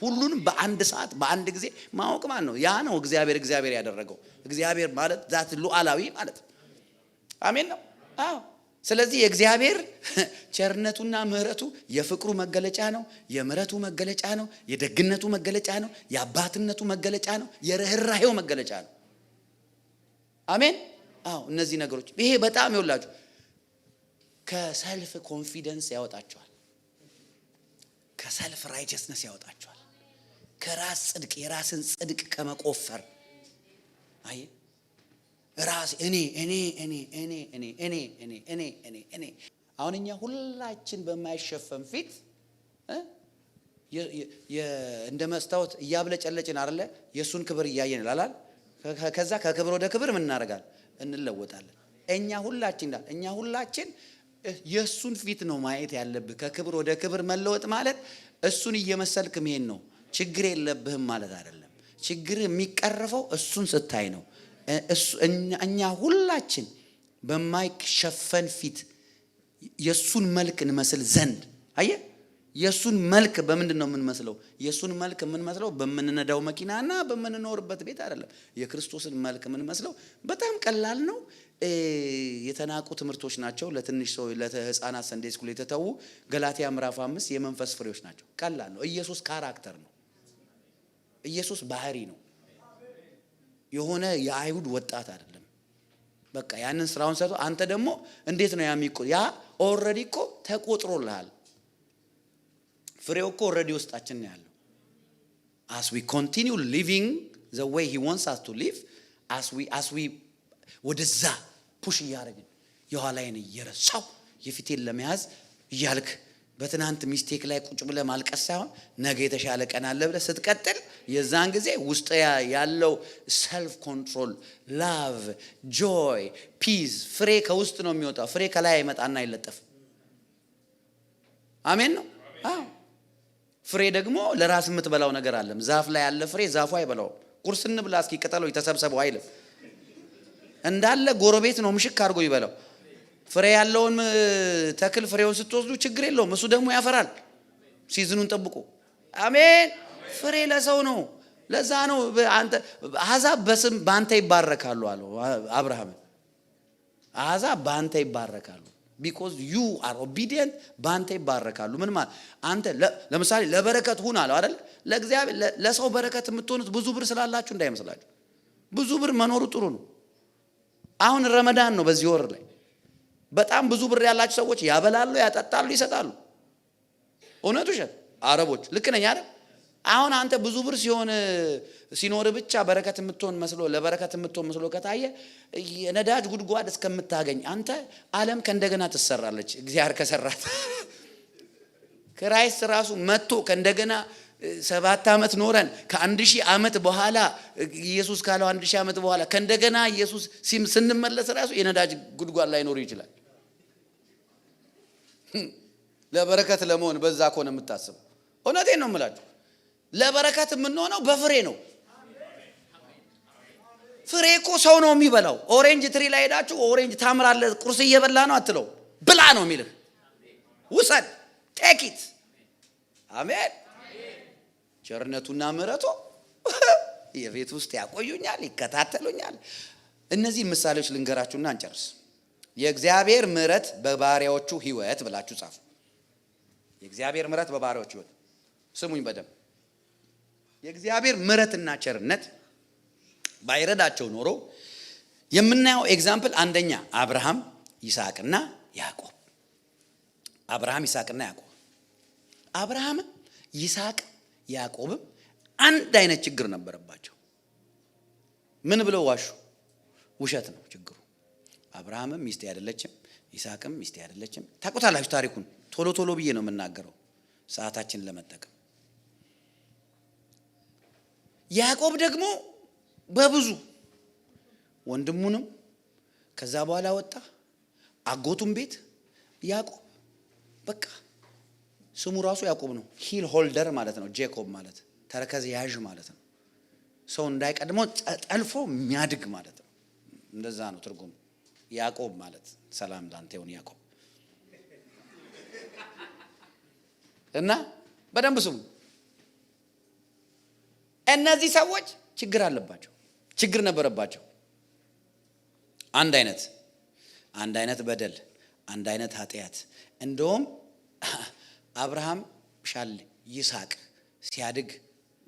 ሁሉንም በአንድ ሰዓት በአንድ ጊዜ ማወቅ ማለት ነው። ያ ነው እግዚአብሔር ያደረገው። እግዚአብሔር ማለት ዛት ሉዓላዊ ማለት አሜን ነው። አዎ ስለዚህ የእግዚአብሔር ቸርነቱና ምህረቱ የፍቅሩ መገለጫ ነው፣ የምህረቱ መገለጫ ነው፣ የደግነቱ መገለጫ ነው፣ የአባትነቱ መገለጫ ነው፣ የርህራሄው መገለጫ ነው። አሜን። አዎ እነዚህ ነገሮች ይሄ በጣም ይወላችሁ ከሰልፍ ኮንፊደንስ ያወጣቸዋል፣ ከሰልፍ ራይቸስነስ ያወጣቸዋል፣ ከራስ ጽድቅ የራስን ጽድቅ ከመቆፈር አይ ራስ እኔ አሁን እኛ ሁላችን በማይሸፈን ፊት እንደ መስታወት እያብለጨለጭን አይደለ የሱን ክብር እያየን ይላል። ከዛ ከክብር ወደ ክብር ምን እናደርጋለን? እንለወጣለን። እኛ ሁላችን የሱን ፊት ነው ማየት ያለብህ። ከክብር ወደ ክብር መለወጥ ማለት እሱን እየመሰልክ መሄድ ነው። ችግር የለብህም ማለት አይደለም። ችግር የሚቀርፈው እሱን ስታይ ነው። እኛ ሁላችን በማይሸፈን ፊት የሱን መልክ እንመስል ዘንድ አየ የሱን መልክ በምንድን ነው የምንመስለው? የሱን መልክ የምንመስለው በምንነዳው መኪናና በምንኖርበት ቤት አይደለም። የክርስቶስን መልክ የምንመስለው በጣም ቀላል ነው። የተናቁ ትምህርቶች ናቸው። ለትንሽ ሰው ለህፃናት ሰንዴይ ስኩል የተተዉ ገላትያ ምዕራፍ 5 የመንፈስ ፍሬዎች ናቸው። ቀላል ነው። ኢየሱስ ካራክተር ነው። ኢየሱስ ባህሪ ነው። የሆነ የአይሁድ ወጣት አይደለም። በቃ ያንን ስራውን ሰጥቶ አንተ ደግሞ እንዴት ነው ያ ኦልሬዲ እኮ ተቆጥሮልሃል። ፍሬው እኮ ኦልሬዲ ውስጣችን ነው ያለው። as we continue living the way he wants us to live, as we ወደዛ ፑሽ እያደረግን የኋላዬን እየረሳው የፊቴን ለመያዝ እያልክ በትናንት ሚስቴክ ላይ ቁጭ ብለህ ማልቀስ ሳይሆን ነገ የተሻለ ቀን አለ ብለህ ስትቀጥል የዛን ጊዜ ውስጥ ያለው ሰልፍ ኮንትሮል፣ ላቭ፣ ጆይ፣ ፒስ ፍሬ ከውስጥ ነው የሚወጣው። ፍሬ ከላይ አይመጣና አይለጠፍም። አሜን ነው። አዎ ፍሬ ደግሞ ለራስ የምትበላው ነገር አለም። ዛፍ ላይ ያለ ፍሬ ዛፉ አይበላውም። ቁርስ እንብላ እስኪ ቅጠሎች ተሰብሰቡ አይልም። እንዳለ ጎረቤት ነው ምሽክ አድርጎ ይበላው። ፍሬ ያለውን ተክል ፍሬውን ስትወስዱ ችግር የለውም። እሱ ደግሞ ያፈራል ሲዝኑን ጠብቆ። አሜን። ፍሬ ለሰው ነው። ለዛ ነው አንተ አሕዛብ በስም ባንተ ይባረካሉ አለው አብርሃም። አሕዛብ ባንተ ይባረካሉ because you are obedient። ባንተ ይባረካሉ። ምን ማለት አንተ ለምሳሌ ለበረከት ሁን አለው አይደል? ለእግዚአብሔር ለሰው በረከት የምትሆኑት ብዙ ብር ስላላችሁ እንዳይመስላችሁ። ብዙ ብር መኖሩ ጥሩ ነው። አሁን ረመዳን ነው። በዚህ ወር ላይ በጣም ብዙ ብር ያላችሁ ሰዎች ያበላሉ፣ ያጠጣሉ፣ ይሰጣሉ። እውነቱ ሸት አረቦች ልክ ነኝ አይደል? አሁን አንተ ብዙ ብር ሲኖር ብቻ በረከት የምትሆን መስሎ ለበረከት የምትሆን መስሎ ከታየ የነዳጅ ጉድጓድ እስከምታገኝ አንተ ዓለም ከእንደገና ትሰራለች። እግዚአብሔር ከሰራት ክራይስት ራሱ መጥቶ ከእንደገና 7 ዓመት ኖረን ከ1000 ዓመት በኋላ ኢየሱስ ካለው 1000 ዓመት በኋላ ከእንደገና ኢየሱስ ስንመለስ ራሱ የነዳጅ ጉድጓድ ላይ ኖር ይችላል። ለበረከት ለመሆን በዛ ኮነ የምታስበው እውነቴን ነው የምላችሁ። ለበረከት የምንሆነው በፍሬ ነው። ፍሬ እኮ ሰው ነው የሚበላው። ኦሬንጅ ትሪ ላይ ሄዳችሁ ኦሬንጅ ታምራለህ ቁርስ እየበላ ነው አትለው፣ ብላ ነው የሚልህ። ውሰድ ቴክ ኢት። አሜን። ቸርነቱና ምሕረቱ የቤት ውስጥ ያቆዩኛል፣ ይከታተሉኛል። እነዚህ ምሳሌዎች ልንገራችሁና እንጨርስ። የእግዚአብሔር ምሕረት በባሪያዎቹ ሕይወት ብላችሁ ጻፉ። የእግዚአብሔር ምሕረት በባሪያዎቹ ሕይወት። ስሙኝ በደንብ። የእግዚአብሔር ምሕረትና ቸርነት ባይረዳቸው ኖሮ የምናየው ኤግዛምፕል አንደኛ አብርሃም፣ ይስሐቅና ያዕቆብ። አብርሃም፣ ይስሐቅና ያዕቆብ። አብርሃም፣ ይስሐቅ፣ ያዕቆብም አንድ አይነት ችግር ነበረባቸው። ምን ብለው ዋሹ? ውሸት ነው ችግሩ። አብርሃምም ሚስቴ አይደለችም፣ ይስሐቅም ሚስቴ አይደለችም። ታውቁታላችሁ ታሪኩን። ቶሎ ቶሎ ብዬ ነው የምናገረው ሰዓታችንን ለመጠቀም። ያዕቆብ ደግሞ በብዙ ወንድሙንም ከዛ በኋላ ወጣ፣ አጎቱም ቤት ያዕቆብ በቃ ስሙ ራሱ ያዕቆብ ነው። ሂል ሆልደር ማለት ነው። ጄኮብ ማለት ተረከዝ ያዥ ማለት ነው። ሰው እንዳይቀድመው ጠልፎ የሚያድግ ማለት ነው። እንደዛ ነው ትርጉም። ያዕቆብ ማለት ሰላም ላንተ ይሁን ያዕቆብ። እና በደንብ ስሙ። እነዚህ ሰዎች ችግር አለባቸው፣ ችግር ነበረባቸው። አንድ አይነት በደል፣ አንድ አይነት ኃጢአት። እንደውም አብርሃም ሻል ይስሐቅ ሲያድግ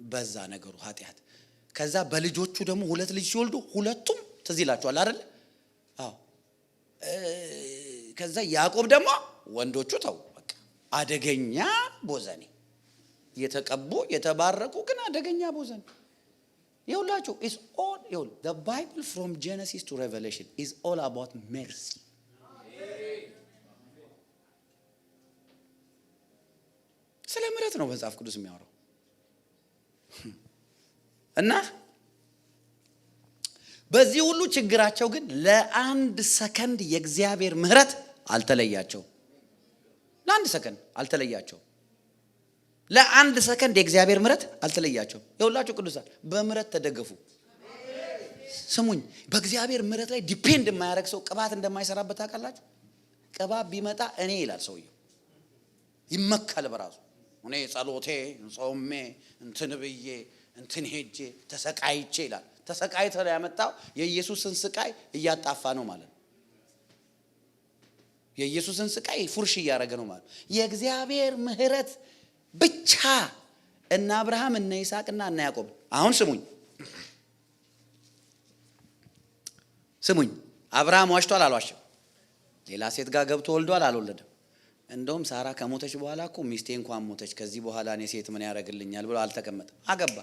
በዛ ነገሩ ኃጢአት። ከዛ በልጆቹ ደግሞ 2 ልጅ ሲወልዱ ሁለቱም ትዝ ይላቸዋል አይደል? አዎ። ከዛ ያዕቆብ ደግሞ ወንዶቹ ተው በቃ አደገኛ ቦዘኔ፣ የተቀቡ የተባረኩ ግን አደገኛ ቦዘኔ። ይኸውላችሁ is all the Bible from Genesis to Revelation is all about mercy. ስለ ምሕረት ነው መጽሐፍ ቅዱስ የሚያወራው። እና በዚህ ሁሉ ችግራቸው ግን ለአንድ ሰከንድ የእግዚአብሔር ምሕረት አልተለያቸው። ለአንድ ሰከንድ አልተለያቸው። ለአንድ ሰከንድ የእግዚአብሔር ምሕረት አልተለያቸው። ይኸውላችሁ ቅዱሳን በምሕረት ተደገፉ። ስሙኝ፣ በእግዚአብሔር ምሕረት ላይ ዲፔንድ የማያደርግ ሰው ቅባት እንደማይሰራበት ታውቃላችሁ። ቅባት ቢመጣ እኔ ይላል ሰውየው፣ ይመካል በራሱ። እኔ ጸሎቴ ጾሜ እንትን ብዬ እንትን ሄጄ ተሰቃይቼ ይላል። ተሰቃይቶ ያመጣው የኢየሱስን ስቃይ እያጣፋ ነው ማለት ነው። የኢየሱስን ስቃይ ፉርሽ እያደረገ ነው ማለት። የእግዚአብሔር ምሕረት ብቻ እና አብርሃም እና ይስሐቅና እና ያዕቆብ። አሁን ስሙኝ፣ አብርሃም ዋሽቷል አልዋሸም? ሌላ ሴት ጋር ገብቶ ወልዷል አልወለደም? እንደውም ሳራ ከሞተች በኋላ እኮ ሚስቴ እንኳን ሞተች፣ ከዚህ በኋላ እኔ ሴት ምን ያደርግልኛል ብሎ አልተቀመጠም። አገባ።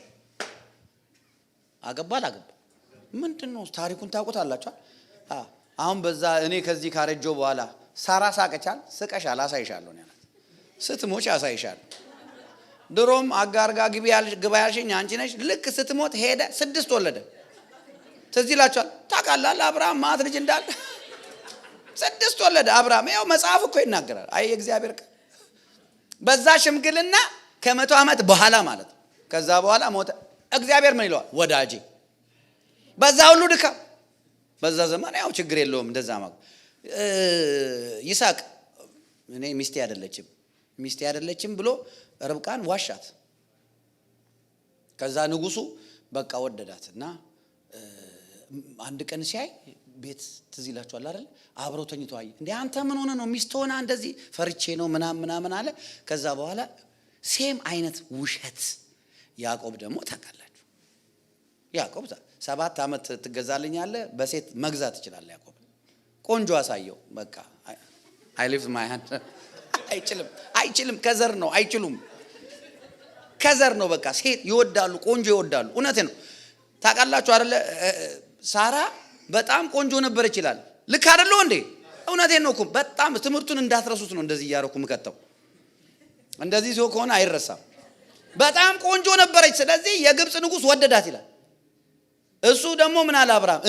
ምንድነው ታሪኩን ታውቁታላችሁ? አሁን በዛ እኔ ከዚህ ካረጀው በኋላ ሳራ ሳቀቻል። ስቀሻል፣ አሳይሻለሁ ነው ያላት። ስትሞች አሳይሻለሁ። ድሮም አጋር ጋር ግባ ያልሽኝ አንቺ ነሽ። ልክ ስትሞት ሄደ፣ 6 ወለደ። ትዝ ይላችኋል። ታውቃላችሁ አብርሃም ማት ልጅ እንዳለ 6 ወለደ አብርሃም። ያው መጽሐፍ እኮ ይናገራል። አይ እግዚአብሔር በዛ ሽምግልና ከ100 ዓመት በኋላ ማለት ነው። ከዛ በኋላ ሞተ። እግዚአብሔር ምን ይለዋል? ወዳጄ። በዛ ሁሉ ድካም፣ በዛ ዘመን ያው ችግር የለውም እንደዛ ማለት ይስሐቅ እኔ ሚስቴ አይደለችም ብሎ ርብቃን ዋሻት። ከዛ ንጉሱ በቃ ወደዳትና አንድ ቀን ሲያይ ቤት ትዝ ይላችኋል አይደል? አብረው ተኝተው አየ። እንዴ አንተ ምን ሆነ ነው ሚስት ሆና እንደዚህ? ፈርቼ ነው ምናምን አለ። ከዛ በኋላ ሴም አይነት ውሸት። ያዕቆብ ደግሞ ታውቃላችሁ፣ ያዕቆብ 7 ዓመት ትገዛልኛለህ፣ በሴት መግዛት ይችላል። ያዕቆብ ቆንጆ አሳየው። በቃ I lift my hand አይችልም። ከዘር ነው አይችሉም። ከዘር ነው በቃ ሴት ይወዳሉ፣ ቆንጆ ይወዳሉ። እውነቴ ነው። ታውቃላችሁ አይደለ? ሳራ በጣም ቆንጆ ነበር ይችላል። ልክ አይደለው እንዴ? እውነቴን ነው እኮ። በጣም ትምህርቱን እንዳትረሱት ነው እንደዚህ እያረኩ ምከተው። እንደዚህ ሲሆን ከሆነ አይረሳም። በጣም ቆንጆ ነበረች። ስለዚህ የግብጽ ንጉስ ወደዳት ይላል። እሱ ደግሞ ምን አለ አብርሃም?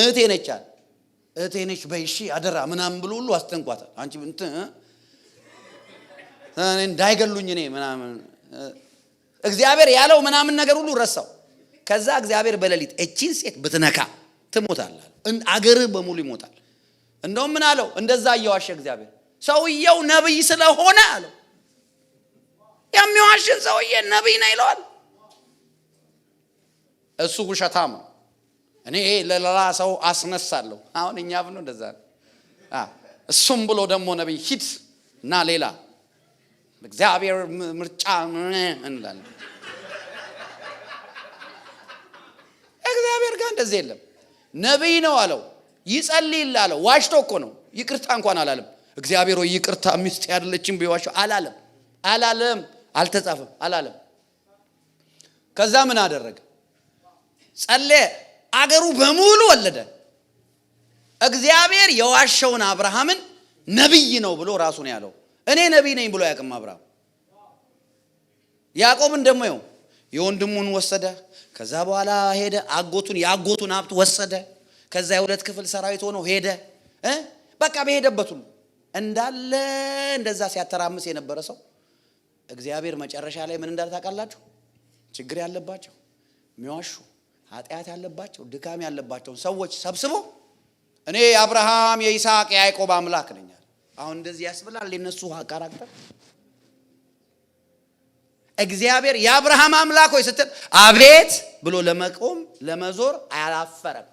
እህቴ ነች በይሺ አደራ ምናምን ብሎ ሁሉ አስጠንቋታል። አንቺ እንትን እንዳይገሉኝ እኔ ምናምን እግዚአብሔር ያለው ምናምን ነገር ሁሉ ረሳው። ከዛ እግዚአብሔር በሌሊት እቺን ሴት ብትነካ ትሞታለህ፣ አገርህ በሙሉ ይሞታል። እንደውም ምን አለው? እንደዛ እየዋሸ እግዚአብሔር ሰውየው ነብይ ስለሆነ አለው። የሚዋሽን ሰውዬ ነብይ ነው ይለዋል። እሱ ውሸታም ነው። እኔ ለሌላ ሰው አስነሳለሁ። አሁን እኛ ብሎ እንደዛ እሱም ብሎ ደግሞ ነብይ ሂድ እና ሌላ እግዚአብሔር ምርጫ እንላለን። እግዚአብሔር ጋር እንደዚህ የለም። ነብይ ነው አለው፣ ይጸልይል አለው። ዋሽቶ እኮ ነው። ይቅርታ እንኳን አላለም። እግዚአብሔር ወይ ይቅርታ ሚስት ያደለችም ቢዋሽው አላለም። አልተጻፈም አላለም። ከዛ ምን አደረገ? ጸለየ። አገሩ በሙሉ ወለደ። እግዚአብሔር የዋሸውን አብርሃምን ነብይ ነው ብሎ ራሱ ነው ያለው። እኔ ነብይ ነኝ ብሎ ያቀም አብርሃም። ያዕቆብን ደግሞ የወንድሙን ወሰደ። ከዛ በኋላ ሄደ። የአጎቱን ሀብት ወሰደ። ከዛ የ2 ክፍል ሰራዊት ሆኖ ሄደ። በቃ በሄደበት ሁሉ እንዳለ እንደዛ ሲያተራምስ የነበረ ሰው እግዚአብሔር መጨረሻ ላይ ምን እንዳለ ታውቃላችሁ? ችግር ያለባቸው፣ የሚዋሹ፣ ኃጢአት ያለባቸው፣ ድካም ያለባቸው ሰዎች ሰብስቦ እኔ የአብርሃም የይስሐቅ የያዕቆብ አምላክ ነኝ። አሁን እንደዚህ ያስብላል የነሱ ካራክተር። እግዚአብሔር የአብርሃም አምላክ ሆይ ስትል አቤት ብሎ ለመቆም ለመዞር አላፈረም።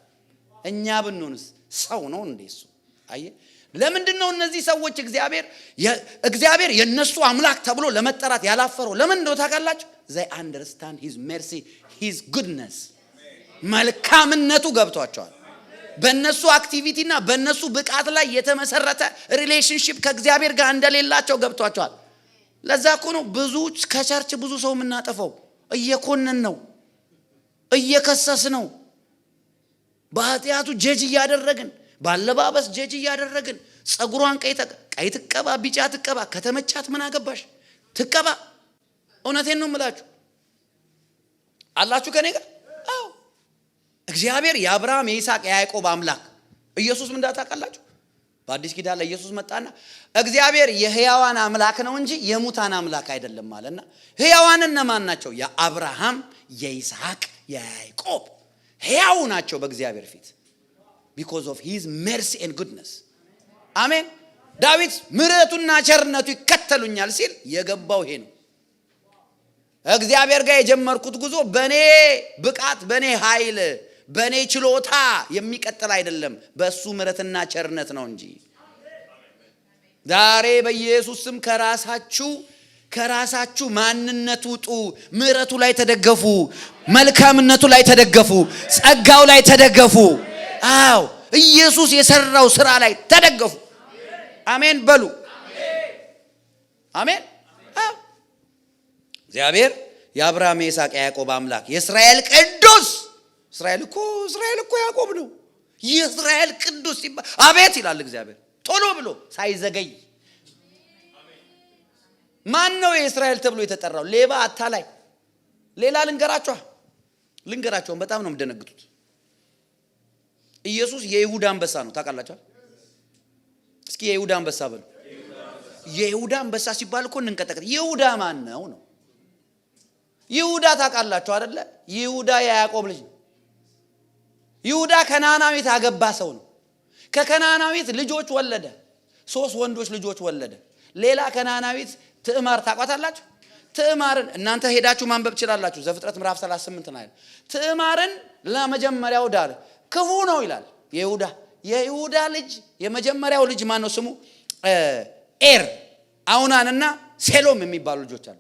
እኛ ብንሆንስ ሰው ነው እንዴ እሱ? አየህ ለምንድነው እነዚህ ሰዎች እግዚአብሔር የነሱ አምላክ ተብሎ ለመጠራት ያላፈረው? ለምን እንደው ታውቃላችሁ? they understand his mercy, his goodness መልካምነቱ ገብቷቸዋል። በእነሱ አክቲቪቲና በእነሱ ብቃት ላይ የተመሰረተ ሪሌሽንሺፕ ከእግዚአብሔር ጋር እንደሌላቸው ገብቷቸዋል። ለዛ እኮ ነው ብዙ ከቸርች ብዙ ሰው የምናጠፋው። እየኮነን ነው፣ እየከሰስ ነው፣ በኃጢአቱ ጀጅ እያደረግን፣ ባለባበስ ጀጅ እያደረግን፣ ጸጉሯን ቀይ ትቀባ ቢጫ ትቀባ፣ ከተመቻት ምን አገባሽ ትቀባ። እውነቴን ነው የምላችሁ። አላችሁ ከኔ ጋር? አዎ እግዚአብሔር የአብርሃም የይስሐቅ የያዕቆብ አምላክ ኢየሱስ ምን እንዳታውቃላችሁ? በአዲስ ኪዳን ላይ ኢየሱስ መጣና እግዚአብሔር የሕያዋን አምላክ ነው እንጂ የሙታን አምላክ አይደለም ማለትና ሕያዋን እነማን ናቸው? የአብርሃም የይስሐቅ የያዕቆብ ሕያው ናቸው በእግዚአብሔር ፊት because of his mercy and goodness አሜን። ዳዊት ምሕረቱና ቸርነቱ ይከተሉኛል ሲል የገባው ይሄ ነው። እግዚአብሔር ጋር የጀመርኩት ጉዞ በኔ ብቃት በኔ ኃይል በኔ ችሎታ የሚቀጥል አይደለም፣ በሱ ምሕረትና ቸርነት ነው እንጂ። ዛሬ በኢየሱስ ስም ከራሳችሁ ማንነት ውጡ። ምሕረቱ ላይ ተደገፉ፣ መልካምነቱ ላይ ተደገፉ፣ ጸጋው ላይ ተደገፉ። አዎ ኢየሱስ የሰራው ስራ ላይ ተደገፉ። አሜን በሉ። አሜን። እግዚአብሔር የአብርሃም የይስሐቅ የያዕቆብ አምላክ የእስራኤል ቅዱስ። እስራኤል እኮ ያዕቆብ ነው። የእስራኤል ቅዱስ ሲባል አቤት ይላል እግዚአብሔር ቶሎ ብሎ ሳይዘገይ። ማን ነው የእስራኤል ተብሎ የተጠራው? ሌባ፣ አታላይ። ሌላ ልንገራቸውን በጣም ነው የምደነግጡት። ኢየሱስ የይሁዳ አንበሳ ነው። ታውቃላችሁ? እስኪ የይሁዳ አንበሳ በሉ። የይሁዳ አንበሳ ሲባል እኮ እንንቀጠቀጥ። ይሁዳ ማን ነው? ይሁዳ ታውቃላችሁ አይደለ? ይሁዳ የያዕቆብ ልጅ ነው። ይሁዳ ከነዓናዊት ያገባ ሰው ነው። ከከነዓናዊት ልጆች ወለደ። 3 ወንዶች ልጆች ወለደ። ሌላ ከነዓናዊት ትዕማር ታውቃታላችሁ? ትዕማርን እናንተ ሄዳችሁ ማንበብ ትችላላችሁ። ዘፍጥረት ምዕራፍ 38 ላይ ትዕማርን ለመጀመሪያው ዳር ክፉ ነው ይላል። የይሁዳ ልጅ የመጀመሪያው ልጅ ማን ነው? ስሙ ኤር፣ አውናንና ሴሎም የሚባሉ ልጆች አሉ።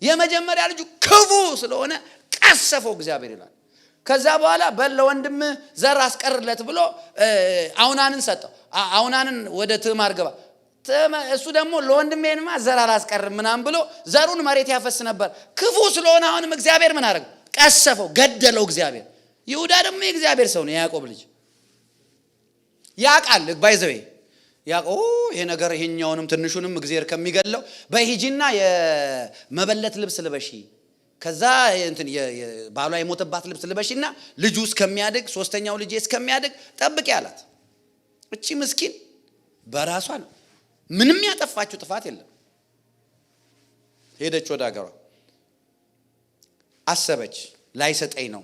የመጀመሪያ ልጁ ክፉ ስለሆነ ቀሰፈው እግዚአብሔር ይላል። ከዛ በኋላ ለወንድም ዘር አስቀርለት ብሎ አውናንን ሰጠው። አውናንን ወደ ትዕማር ገባ። እሱ ደግሞ ለወንድሜንማ ዘር አላስቀርም ምናምን ብሎ ዘሩን መሬት ያፈስ ነበር። ክፉ ስለሆነ አሁንም እግዚአብሔር ምን አደረገ? ቀሰፈው፣ ገደለው እግዚአብሔር። ይሁዳ ደግሞ የእግዚአብሔር ሰው ነው፣ የያዕቆብ ልጅ። ያውቃል ባይዘዌ ይሄ ነገር ይሄኛውንም ትንሹንም እግዚአብሔር ከሚገለው በሂጂና የመበለት ልብስ ልበሺ፣ ከዛ ባሏ የሞተባት ልብስ ልበሺና ልጁ እስከሚያድግ 3ኛው ልጅ እስከሚያድግ ጠብቂ አላት። እቺ ምስኪን በራሷ ነው ምንም ያጠፋችው ጥፋት የለም። ሄደች ወደ ሀገሯ፣ አሰበች ላይሰጠኝ ነው።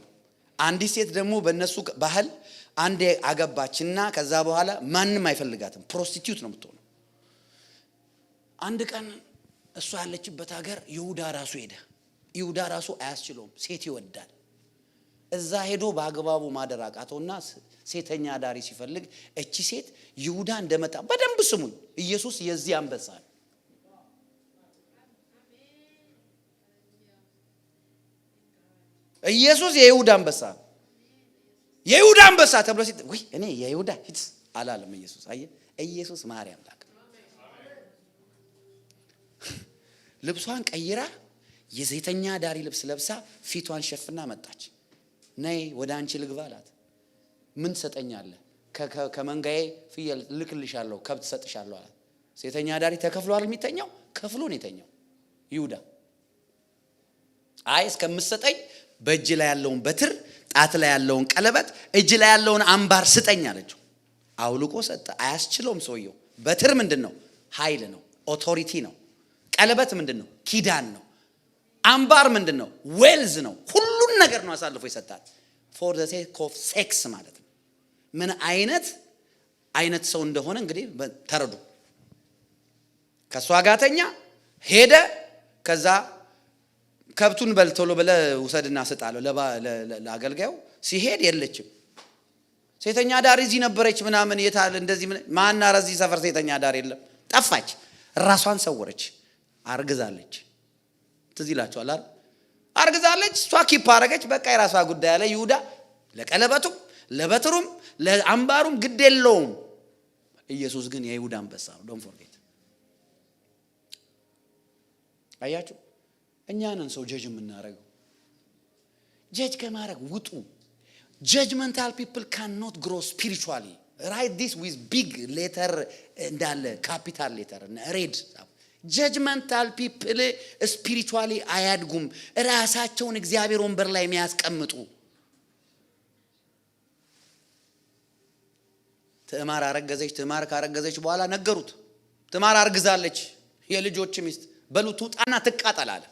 አንዲት ሴት ደግሞ በእነሱ ባህል አንዴ አገባችና ከዛ በኋላ ማንም አይፈልጋትም፣ ፕሮስቲቲዩት ነው የምትሆነው። አንድ ቀን እሷ ያለችበት ሀገር ይሁዳ ራሱ ሄደ። ይሁዳ ራሱ አያስችለውም፣ ሴት ይወዳል። እዛ ሄዶ በአግባቡ ማደር አቃተውና ሴተኛ ዳሪ ሲፈልግ እቺ ሴት ይሁዳ እንደመጣ በደንብ ስሙኝ፣ ኢየሱስ የዚህ አንበሳ ነው። ኢየሱስ የይሁዳ አንበሳ ነው። የይሁዳ አንበሳ ተብሎ ሲል ወይ እኔ የይሁዳ ሂድ አላለም ኢየሱስ። ኢየሱስ ማርያም ላከ። ልብሷን ቀይራ የዘይተኛ ዳሪ ልብስ ለብሳ ፊቷን ሸፍና መጣች። ነይ ወደ አንቺ ልግባ አላት። ምን ትሰጠኛለህ? ከመንጋዬ ፍየል ልክልሻለሁ፣ ከብት ሰጥሻለሁ አላት። ሴተኛ ዳሪ ተከፍሎ አይደል የሚተኛው? ከፍሎ ነው የተኛው ይሁዳ። አይ እስከምትሰጠኝ በእጅ ላይ ያለውን በትር፣ ጣት ላይ ያለውን ቀለበት፣ እጅ ላይ ያለውን አምባር ስጠኝ አለችው። አውልቆ ሰጠ። አያስችለውም ሰውየው። በትር ምንድነው? ኃይል ነው፣ ኦቶሪቲ ነው። ቀለበት ምንድነው? ኪዳን ነው። አምባር ምንድነው? ዌልዝ ነው። ሁሉን ነገር ነው አሳልፎ ይሰጣል። ፎር ዘ ሴክ ኦፍ ሴክስ ማለት ነው። ምን አይነት ሰው እንደሆነ እንግዲህ ተረዱ። ከሷ ጋተኛ ሄደ። ከዛ ከብቱን በልቶሎ ብለ ውሰድና ስጣለው ለአገልጋዩ ሲሄድ የለችም። ሴተኛ ዳር እዚህ ነበረች ምናምን የታል እንደዚህ ማን አረዚ ሰፈር ሴተኛ ዳር የለም ጠፋች። ራሷን ሰወረች። አርግዛለች። ትዝ ይላችኋል አይደል? አርግዛለች። እሷ ኪፕ አረገች። በቃ የራሷ ጉዳይ አለ። ይሁዳ ለቀለበቱም ለበትሩም ለአምባሩም ግድ የለውም። ኢየሱስ ግን የይሁዳ አንበሳ ነው። ዶንት ፎርጌት። አያችሁ እኛ ነን ሰው ጀጅ የምናረገው። ጀጅ ከማረግ ውጡ። Judgmental people cannot grow spiritually. Write this with big letter እንዳለ capital letter red. Judgmental people spiritually አያድጉም። ራሳቸውን እግዚአብሔር ወንበር ላይ የሚያስቀምጡ። ትዕማር አረገዘች። ትዕማር ካረገዘች በኋላ ነገሩት። ትዕማር አርግዛለች የልጆች ሚስት። በሉ ትውጣና ትቃጠል አለ።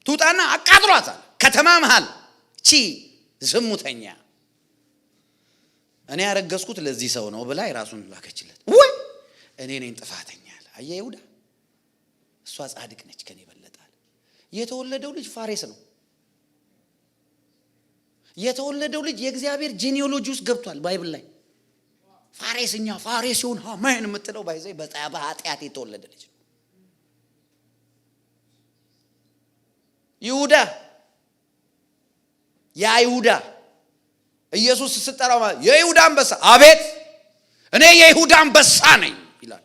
ትውጣና አቃጥሏታል ከተማ መሃል ቺ ዝሙተኛ እኔ ያረገዝኩት ለዚህ ሰው ነው ብላ የራሱን ላከችለት። ወይ እኔ ነኝ ጥፋተኛ አለ። አየ ይሁዳ እሷ ጻድቅ ነች ከኔ በለጣል። የተወለደው ልጅ ፋሬስ ነው። የተወለደው ልጅ የእግዚአብሔር ጂኒኦሎጂ ውስጥ ገብቷል ባይብል ላይ። ፋሬስኛ ፋሬሲውን ሃማን የምትለው ባይዘይ በኃጢአት የተወለደ ልጅ ነው። ይሁዳ ያ ይሁዳ ኢየሱስ ሲጠራው የይሁዳ አንበሳ አቤት እኔ የይሁዳ አንበሳ ነኝ ይላል።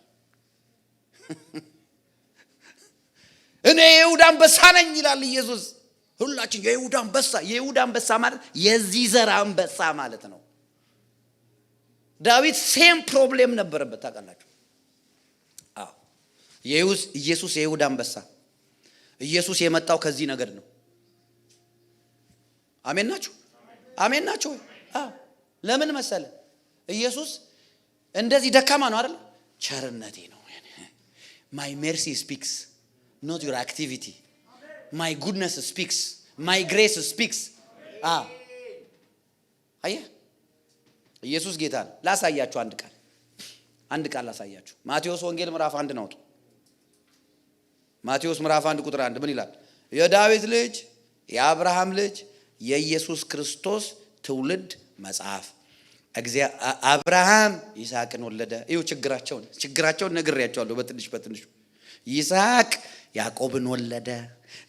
እኔ የይሁዳ አንበሳ ነኝ ይላል ኢየሱስ። ሁላችን የይሁዳ አንበሳ። የይሁዳ አንበሳ ማለት የዚህ ዘር አንበሳ ማለት ነው። ዳዊት ሴም ፕሮብሌም ነበረበት ታውቃላችሁ። አዎ ኢየሱስ የይሁዳ አንበሳ። ኢየሱስ የመጣው ከዚህ ነገር ነው። አሜን ናችሁ? አሜን ናችሁ? አዎ ለምን መሰለ? ኢየሱስ እንደዚህ ደካማ ነው አይደል? ቸርነቴ ነው። my mercy speaks, not your activity. my goodness speaks, my grace speaks. አየህ ኢየሱስ ጌታ ነው። ላሳያችሁ አንድ ቃል ላሳያችሁ። ማቴዎስ ወንጌል ምዕራፍ 1 ነው። ማቴዎስ ምዕራፍ 1 ቁጥር 1 ምን ይላል? የዳዊት ልጅ የአብርሃም ልጅ የኢየሱስ ክርስቶስ ትውልድ መጽሐፍ። አብርሃም ይስሐቅን ወለደ። ይኸው ችግራቸውን ነግሬያቸዋለሁ በትንሹ። ይስሐቅ ያዕቆብን ወለደ።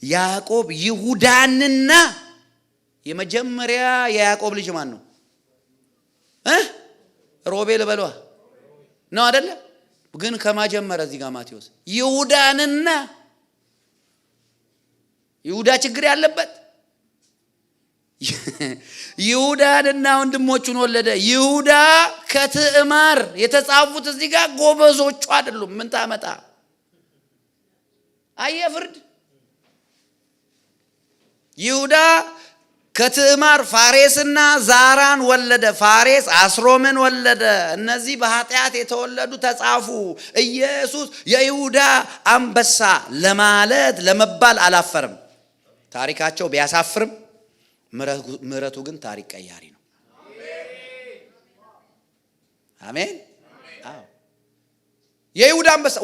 ያዕቆብ ይሁዳንና የመጀመሪያ የያዕቆብ ልጅ ማን ነው? ሮቤል በሏ ነው አይደለ? ግን ከማጀመረ እዚህ ጋር ማቴዎስ ይሁዳንና ይሁዳ ችግር ያለበት ይሁዳንና ወንድሞቹን ወለደ። ይሁዳ ከትዕማር የተጻፉት እዚህ ጋር ጎበዞቹ አይደሉም። ምን ታመጣ አየፍርድ ይሁዳ ከትዕማር ፋሬስና ዛራን ወለደ። ፋሬስ አስሮምን ወለደ። እነዚህ በኃጢአት የተወለዱ ተጻፉ። ኢየሱስ የይሁዳ አንበሳ ለመባል አላፈርም። ታሪካቸው ቢያሳፍርም ምሕረቱ ግን ታሪክ ቀያሪ ነው። አሜን። አዎ የይሁዳ አንበሳ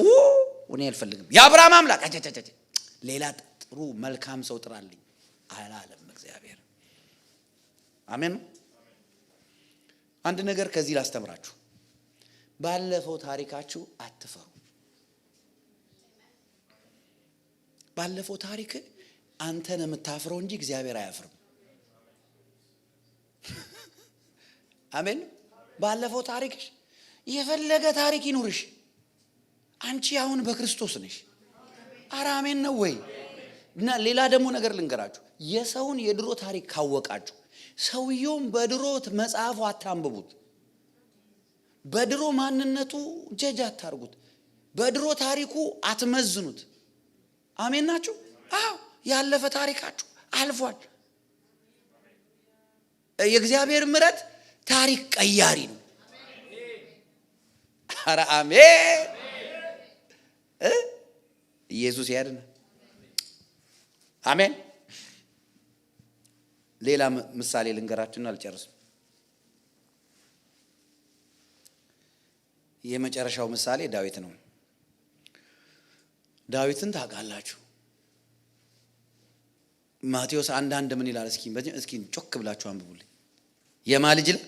እኔ አልፈልግም። የአብርሃም አምላክ ሌላ ጥሩ መልካም ሰው ጥራልኝ አላለም እግዚአብሔር። አሜን። አንድ ነገር ከዚህ ላስተምራችሁ። ባለፈው ታሪካችሁ አትፈሩ። ባለፈው ታሪክ አንተ ነህ የምታፍረው እንጂ እግዚአብሔር አያፍርም። አሜን። ባለፈው ታሪክሽ የፈለገ ታሪክ ይኑርሽ፣ አንቺ አሁን በክርስቶስ ነሽ። ኧረ አሜን ነው ወይ? እና ሌላ ደግሞ ነገር ልንገራችሁ። የሰውን የድሮ ታሪክ ካወቃችሁ ሰውየውን በድሮ መጽሐፉ አታንብቡት። በድሮ ማንነቱ ጀጅ አታርጉት። በድሮ ታሪኩ አትመዝኑት። አሜን ናችሁ? አዎ ያለፈ ታሪካችሁ አልፏል። የእግዚአብሔር ምሕረት ታሪክ ቀያሪ ነው። ኧረ አሜን። ኢየሱስ ያድናል። አሜን። ሌላ ምሳሌ ልንገራችሁና አልጨርስም። የመጨረሻው ምሳሌ ዳዊት ነው። ዳዊትን ታውቃላችሁ። ማቴዎስ 1:1 ምን ይላል? እስኪ ጮክ ብላችሁ አንብቡልኝ። የማ ልጅ ነው?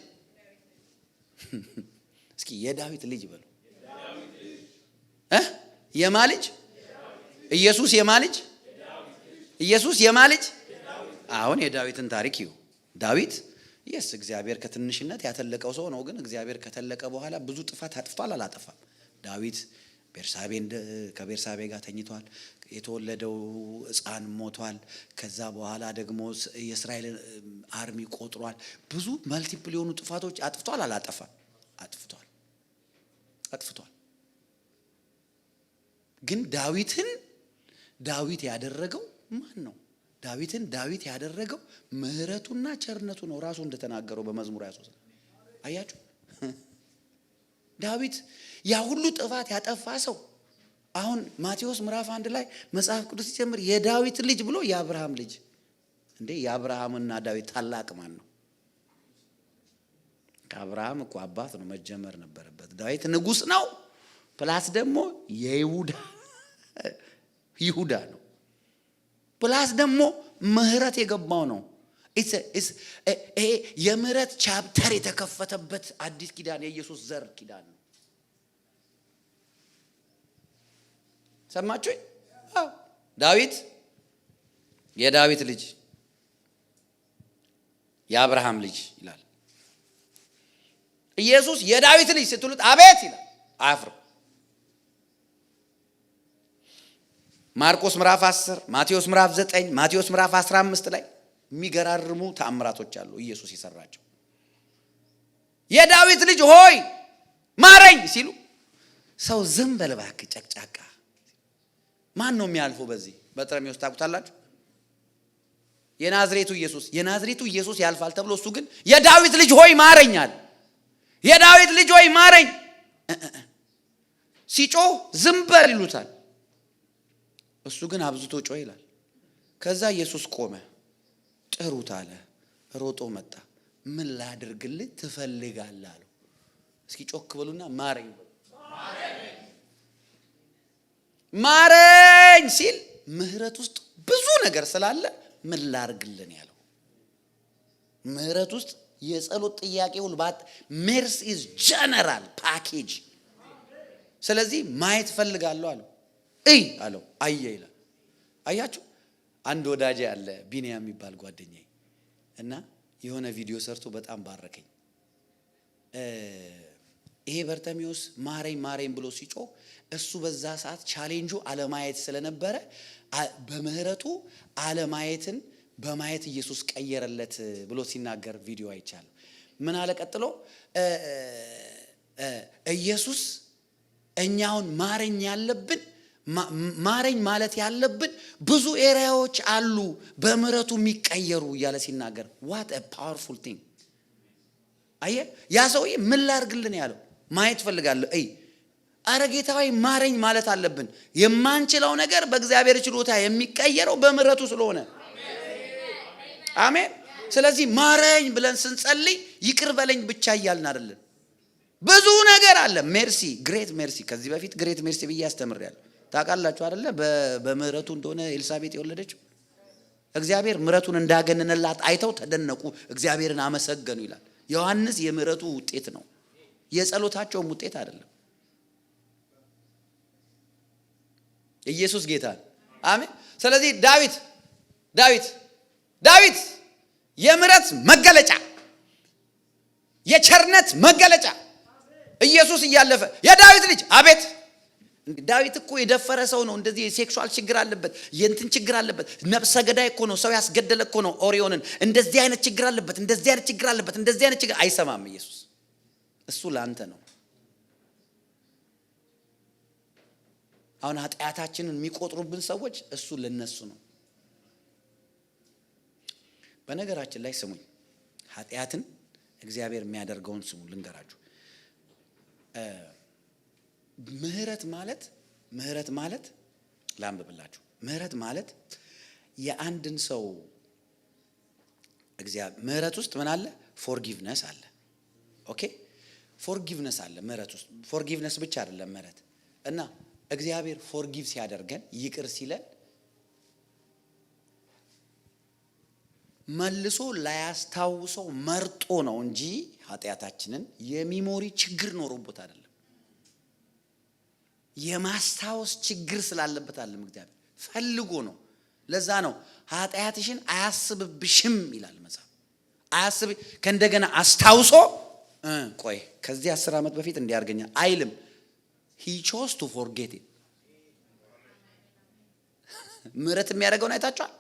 እስኪ የዳዊት ልጅ በሉ። የማ ልጅ? ኢየሱስ የማ ልጅ? ኢየሱስ የማ ልጅ? አሁን የዳዊትን ታሪክ እዩ። ዳዊት እግዚአብሔር ከትንሽነት ያተለቀው ሰው ነው። ግን እግዚአብሔር ከተለቀ በኋላ ብዙ ጥፋት አጥፍቷል። አላጠፋም? ዳዊት ከቤርሳቤ ጋር ተኝቷል። የተወለደው ሕፃን ሞቷል። ከዛ በኋላ ደግሞ የእስራኤል አርሚ ቆጥሯል። ብዙ መልቲፕል የሆኑ ጥፋቶች አጥፍቷል። አላጠፋም? አጥፍቷል። ግን ዳዊት ያደረገው ማን ነው? ዳዊትን ዳዊት ያደረገው ምህረቱና ቸርነቱ ነው። ራሱ እንደተናገረው በመዝሙር 23 አያችሁ። ዳዊት ያ ሁሉ ጥፋት ያጠፋ ሰው አሁን ማቴዎስ ምዕራፍ 1 ላይ መጽሐፍ ቅዱስ ሲጀምር የዳዊት ልጅ ብሎ የአብርሃም ልጅ እንዴ! የአብርሃምና ዳዊት ታላቅ ማን ነው? ከአብርሃም እኮ አባት ነው መጀመር ነበረበት። ዳዊት ንጉስ ነው። ፕላስ ደግሞ ይሁዳ ነው። ፕላስ ደግሞ ምህረት የገባው ነው። ይሄ የምህረት ቻፕተር የተከፈተበት አዲስ ኪዳን የኢየሱስ ዘር ኪዳን ነው። ሰማችሁኝ? ዳዊት የዳዊት ልጅ የአብርሃም ልጅ ይላል። ኢየሱስ የዳዊት ልጅ ስትሉት አቤት ይላል፣ አያፍርም። ማርቆስ ምዕራፍ 10፣ ማቴዎስ ምዕራፍ 9፣ ማቴዎስ ምዕራፍ 15 ላይ የሚገራርሙ ተአምራቶች አሉ ኢየሱስ የሰራቸው። የዳዊት ልጅ ሆይ ማረኝ ሲሉ ሰው ዝም በል እባክህ ጨቅጫቃ። ማን ነው የሚያልፈው በዚህ? በጥረሚዎስ ታውቁታላችሁ። የናዝሬቱ ኢየሱስ ያልፋል ተብሎ እሱ ግን የዳዊት ልጅ ሆይ ማረኝ አለ። የዳዊት ልጅ ሆይ ማረኝ ሲጮህ ዝም በል ይሉታል። እሱ ግን አብዝቶ ጮህ ይላል። ከዛ ኢየሱስ ቆመ፣ ጥሩት አለ። ሮጦ መጣ። ምን ላድርግልህ ትፈልጋለህ አለው። እስኪ ጮክ በሉና ማረኝ ማረኝ ሲል ምህረት ውስጥ ብዙ ነገር ስላለ ምን ላድርግልን ያለው። ምህረት ውስጥ የጸሎት ጥያቄ ሁሉ ሜርሲ ኢዝ ጀነራል ፓኬጅ። ስለዚህ ማየት ፈልጋለሁ አለው። አለው አየ ይላል። አያችሁ፣ አንድ ወዳጄ አለ ቢኒያም የሚባል ጓደኛዬ እና የሆነ ቪዲዮ ሰርቶ በጣም ባረከኝ። ይሄ በርተሚዎስ ማረኝ ብሎ ሲጮህ እሱ በዛ ሰዓት ቻሌንጁ አለማየት ስለነበረ በምህረቱ አለማየትን በማየት ኢየሱስ ቀየረለት ብሎ ሲናገር ቪዲዮ አይቻለሁ። ምን አለ ቀጥሎ? ኢየሱስ እኛውን ማረኝ ማለት ያለብን ብዙ ኤሪያዎች አሉ በምህረቱ የሚቀየሩ እያለ ሲናገር what a powerful thing። አየ ያ ሰውዬ ምን ላድርግልን ያለው ማየት ፈልጋለሁ። አረ ጌታ ሆይ ማረኝ ማለት አለብን። የማንችለው ነገር በእግዚአብሔር ችሎታ የሚቀየረው በምህረቱ ስለሆነ አሜን። ስለዚህ ማረኝ ብለን ስንጸልይ ይቅር በለኝ ብቻ እያልን አይደለም። ብዙ ነገር አለ። ሜርሲ ግሬት ሜርሲ። ከዚህ በፊት ግሬት ሜርሲ ብዬ አስተምሬያለሁ። ታውቃላችሁ አይደለ? በምህረቱ እንደሆነ ኤልሳቤጥ የወለደችው እግዚአብሔር ምህረቱን እንዳገነነላት አይተው ተደነቁ፣ እግዚአብሔርን አመሰገኑ ይላል። ዮሐንስ የምህረቱ ውጤት ነው፣ የጸሎታቸውም ውጤት አይደለም። ኢየሱስ ጌታ አሜን። ስለዚህ ዳዊት የምህረት መገለጫ፣ የቸርነት መገለጫ ኢየሱስ እያለፈ የዳዊት ልጅ አቤት። ዳዊት እኮ የደፈረ ሰው ነው። እንደዚህ የሴክሹዋል ችግር አለበት፣ የእንትን ችግር አለበት፣ ነፍሰ ገዳይ እኮ ነው፣ ሰው ያስገደለ እኮ ነው ኦሪዮንን። እንደዚህ አይነት ችግር አለበት፣ እንደዚህ አይነት ችግር አይሰማም ኢየሱስ። እሱ ላንተ ነው። አሁን ኃጢአታችንን የሚቆጥሩብን ሰዎች እሱ ለነሱ ነው። በነገራችን ላይ ስሙኝ፣ ኃጢአትን እግዚአብሔር የሚያደርገውን ስሙ ልንገራችሁ። ምህረት ማለት ላንብብላችሁ። ምህረት ማለት የአንድን ሰው ምህረት ውስጥ ምን አለ? ፎርጊቭነስ አለ። ኦኬ፣ ፎርጊቭነስ አለ ምህረት ውስጥ። ፎርጊቭነስ ብቻ አይደለም ምህረት እና እግዚአብሔር ፎርጊቭ ሲያደርገን ይቅር ሲለን መልሶ ላያስታውሰው መርጦ ነው እንጂ ኃጢአታችንን የሚሞሪ ችግር ኖሮበት አይደለም። የማስታወስ ችግር ስላለበት አይደለም። እግዚአብሔር ፈልጎ ነው። ለዛ ነው ኃጢአትሽን አያስብብሽም ይላል መጽሐፍ። አያስብ ከእንደገና አስታውሶ ቆይ ከዚህ 10 ዓመት በፊት እንዲያርገኛ አይልም። he chose to forget it። ምህረት የሚያደርገውን አይታችኋል።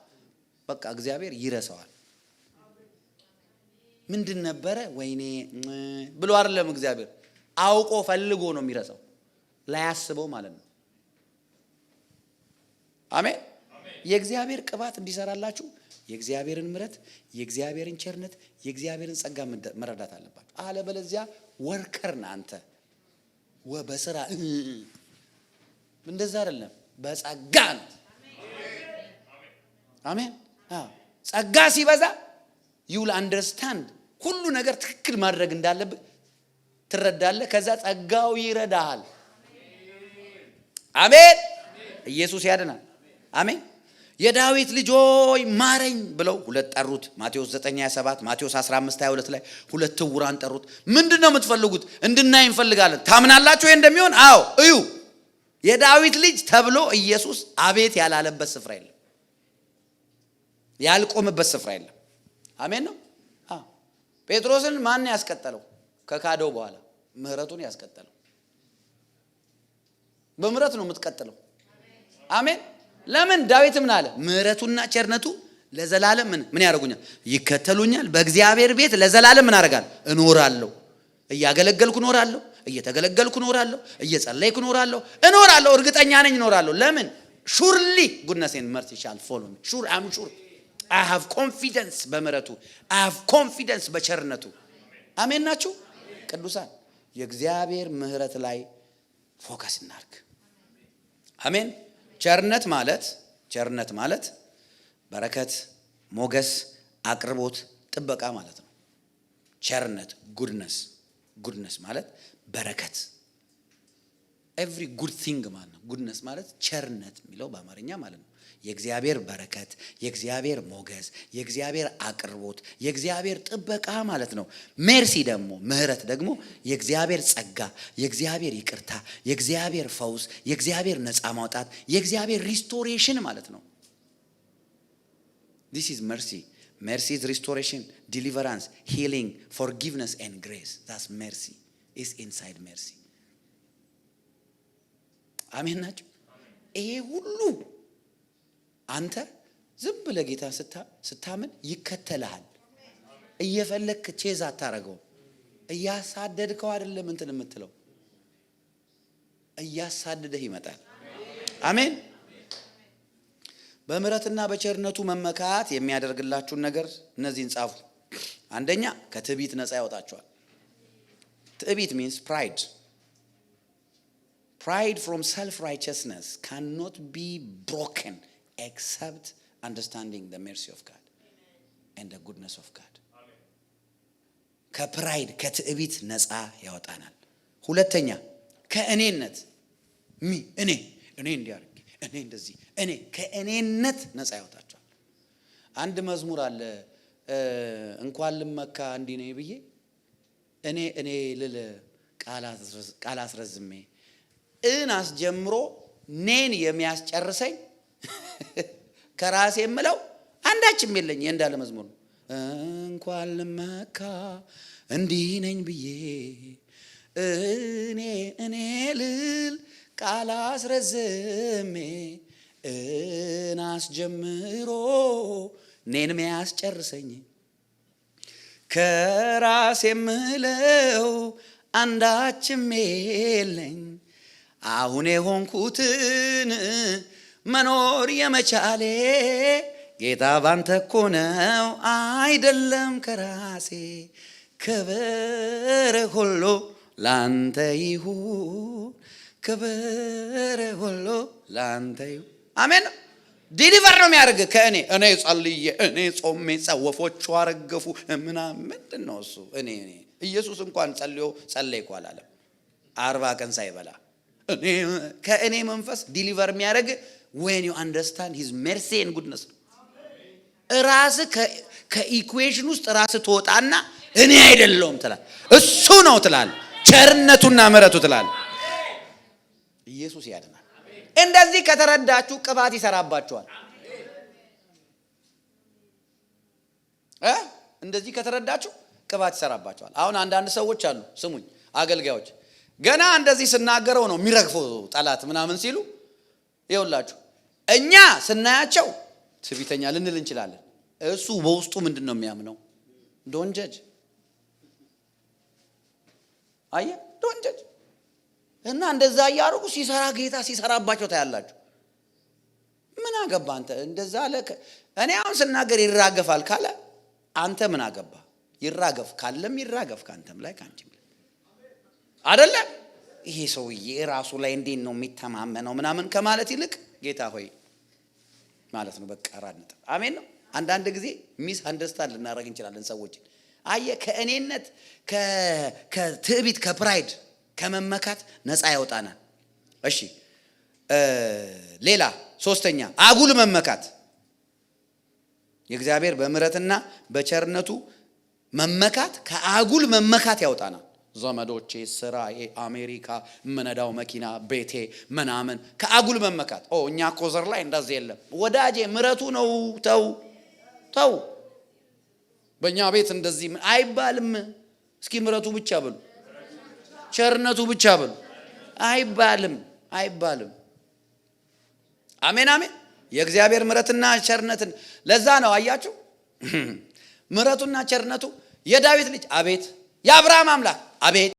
በቃ እግዚአብሔር ይረሳዋል። ምንድን ነበረ ወይኔ ብሎ አይደለም እግዚአብሔር አውቆ ፈልጎ ነው የሚረሳው፣ ላያስበው ማለት ነው። አሜን። የእግዚአብሔር ቅባት እንዲሰራላችሁ የእግዚአብሔርን ምህረት፣ የእግዚአብሔርን ቸርነት፣ የእግዚአብሔርን ጸጋ መረዳት አለባችሁ። አለበለዚያ ወርከር ነህ አንተ በስራ እንደዛ አይደለም፣ በጸጋ ነው። አሜን። ጸጋ ሲበዛ you will understand ሁሉ ነገር ትክክል ማድረግ እንዳለብህ ትረዳለህ። ከዛ ጸጋው ይረዳሃል። አሜን። ኢየሱስ ያድናል። አሜን። የዳዊት ልጅ ሆይ ማረኝ ብለው ሁለት ጠሩት። ማቴዎስ 9:27 ማቴዎስ 15:22 ላይ ሁለት ዕውራን ጠሩት። ምንድነው የምትፈልጉት? እንድናይ እንፈልጋለን። ታምናላችሁ ይሄ እንደሚሆን? አዎ እዩ። የዳዊት ልጅ ተብሎ ኢየሱስ አቤት ያላለበት ስፍራ የለም፣ ያልቆመበት ስፍራ የለም። አሜን ነው። ጴጥሮስን ማን ያስቀጠለው? ከካደው በኋላ ምህረቱን ያስቀጠለው። በምህረት ነው የምትቀጥለው። አሜን። ለምን? ዳዊት ምን አለ? ምህረቱና ቸርነቱ ለዘላለም ምን ያደርጉኛል? ይከተሉኛል። በእግዚአብሔር ቤት ለዘላለም ምን አደርጋለሁ? እኖራለሁ። እያገለገልኩ እኖራለሁ፣ እየተገለገልኩ እኖራለሁ፣ እየጸለይኩ እኖራለሁ። እርግጠኛ ነኝ እኖራለሁ። ለምን? ሹርሊ goodness and mercy shall follow me. sure I'm sure I have confidence በምህረቱ I have confidence በቸርነቱ። አሜን ናችሁ ቅዱሳን? የእግዚአብሔር ምህረት ላይ ፎከስ እናድርግ። አሜን። ቸርነት ማለት በረከት፣ ሞገስ፣ አቅርቦት፣ ጥበቃ ማለት ነው። ቸርነት ጉድነስ ማለት በረከት every good thing ማለት ነው። ጉድነስ ማለት ቸርነት የሚለው በአማርኛ ማለት ነው። የእግዚአብሔር በረከት፣ የእግዚአብሔር ሞገስ፣ የእግዚአብሔር አቅርቦት፣ የእግዚአብሔር ጥበቃ ማለት ነው። ሜርሲ ደግሞ ምህረት ደግሞ የእግዚአብሔር ጸጋ፣ የእግዚአብሔር ይቅርታ፣ የእግዚአብሔር ፈውስ፣ የእግዚአብሔር ነፃ ማውጣት፣ የእግዚአብሔር ሪስቶሬሽን ማለት ነው። this is mercy. mercy is restoration, deliverance, healing, forgiveness and grace. that's mercy is inside mercy. አሜን ናችሁ? ይሄ ሁሉ አንተ ዝም ብለህ ጌታን ስታምን ይከተልሃል። እየፈለክ ቼዝ አታረገው። እያሳደድከው አይደለም እንትን የምትለው፣ እያሳደደህ ይመጣል። አሜን። በምህረትና በቸርነቱ መመካት የሚያደርግላችሁን ነገር እነዚህን ጻፉ። አንደኛ ከትዕቢት ነፃ ያወጣችኋል። ትዕቢት means pride from self-righteousness cannot be broken except understanding the mercy of God and the goodness of God. ከፕራይድ ከትዕቢት ነፃ ያወጣናል። ሁለተኛ ከእኔነት እኔ እንዲያርግ እኔ እንደዚህ ከእኔነት ነፃ ያወጣቸዋል። አንድ መዝሙር አለ እንኳን ልመካ እንዲህ ነኝ ብዬ እኔ ልል ቃል አስረዝሜ አስጀምሮ ኔን የሚያስጨርሰኝ ከራሴ የምለው አንዳችም የለኝ እንዳለ መዝሙር ነው። እንኳን ልመካ እንዲህ ነኝ ብዬ እኔ ልል ቃል አስረዝሜ አስጀምሮ ኔን የሚያስጨርሰኝ ከራሴ የምለው አንዳችም የለኝ። አሁን የሆንኩትን መኖር የመቻሌ ጌታ ባንተ እኮ ነው አይደለም ከራሴ። ክብር ሁሉ ላንተ ይሁን፣ ክብር ሁሉ ላንተ ይሁን። አሜን። ዲሊቨር ነው የሚያደርግ ከእኔ ጸልዬ ጾሜ ወፎቹ አረገፉ ምንድን ነው እሱ? ኢየሱስ እንኳን ጸለይኩ አላለም 40 ቀን ሳይበላ። ከእኔ መንፈስ ዲሊቨር የሚያደርግ when you understand his mercy and goodness. ራስ ከኢኩዌሽን ውስጥ ራስ ትወጣና እኔ አይደለሁም ትላል። እሱ ነው ትላል። ቸርነቱና ምሕረቱ ትላል። ኢየሱስ ያድናል። እንደዚህ ከተረዳችሁ ቅባት ይሰራባችኋል። እንደዚህ ከተረዳችሁ ቅባት ይሰራባችኋል። አሁን አንዳንድ ሰዎች አሉ፣ ስሙኝ አገልጋዮች፣ ገና እንደዚህ ስናገረው ነው የሚረግፈው ጠላት ምናምን ሲሉ ይኸውላችሁ እኛ ስናያቸው ትዕቢተኛ ልንል እንችላለን። እሱ በውስጡ ምንድን ነው የሚያምነው? ዶንጀጅ አየ ዶንጀጅ እና እንደዛ እያደረጉ ሲሰራ ጌታ ሲሰራባቸው ታያላችሁ። ምን አገባ አንተ እንደዛ አለ። እኔ አሁን ስናገር ይራገፋል ካለ አንተ ምን አገባ? ይራገፍ ካለም ይራገፍ ካንተም ላይ ካንቺም ላይ አይደለ? ይሄ ሰውዬ ራሱ ላይ እንዴት ነው የሚተማመነው ምናምን ከማለት ይልቅ ጌታ ሆይ ማለት ነው። በቃ ራንተ አሜን ነው። አንዳንድ ጊዜ ሚስ አንደርስታንድ ልናደርግ እንችላለን ሰዎችን። አየ ከእኔነት ከትዕቢት ከፕራይድ ከመመካት ነፃ ያወጣናል። እሺ ሌላ ሶስተኛ አጉል መመካት። የእግዚአብሔር በምሕረትና በቸርነቱ መመካት ከአጉል መመካት ያወጣናል። ዘመዶቼ፣ ስራዬ፣ አሜሪካ፣ ምነዳው መኪና፣ ቤቴ ምናምን ከአጉል መመካት። እኛ እኮ ዘር ላይ እንደዚህ የለም ወዳጄ፣ ምሕረቱ ነው። ተው በእኛ ቤት እንደዚህ አይባልም። እስኪ ምሕረቱ ብቻ በሉ፣ ቸርነቱ ብቻ በሉ። አይባልም። አሜን አሜን። የእግዚአብሔር ምሕረትና ቸርነትን ለዛ ነው አያችሁ ምሕረቱና ቸርነቱ የዳዊት ልጅ አቤት፣ የአብርሃም አምላክ አቤት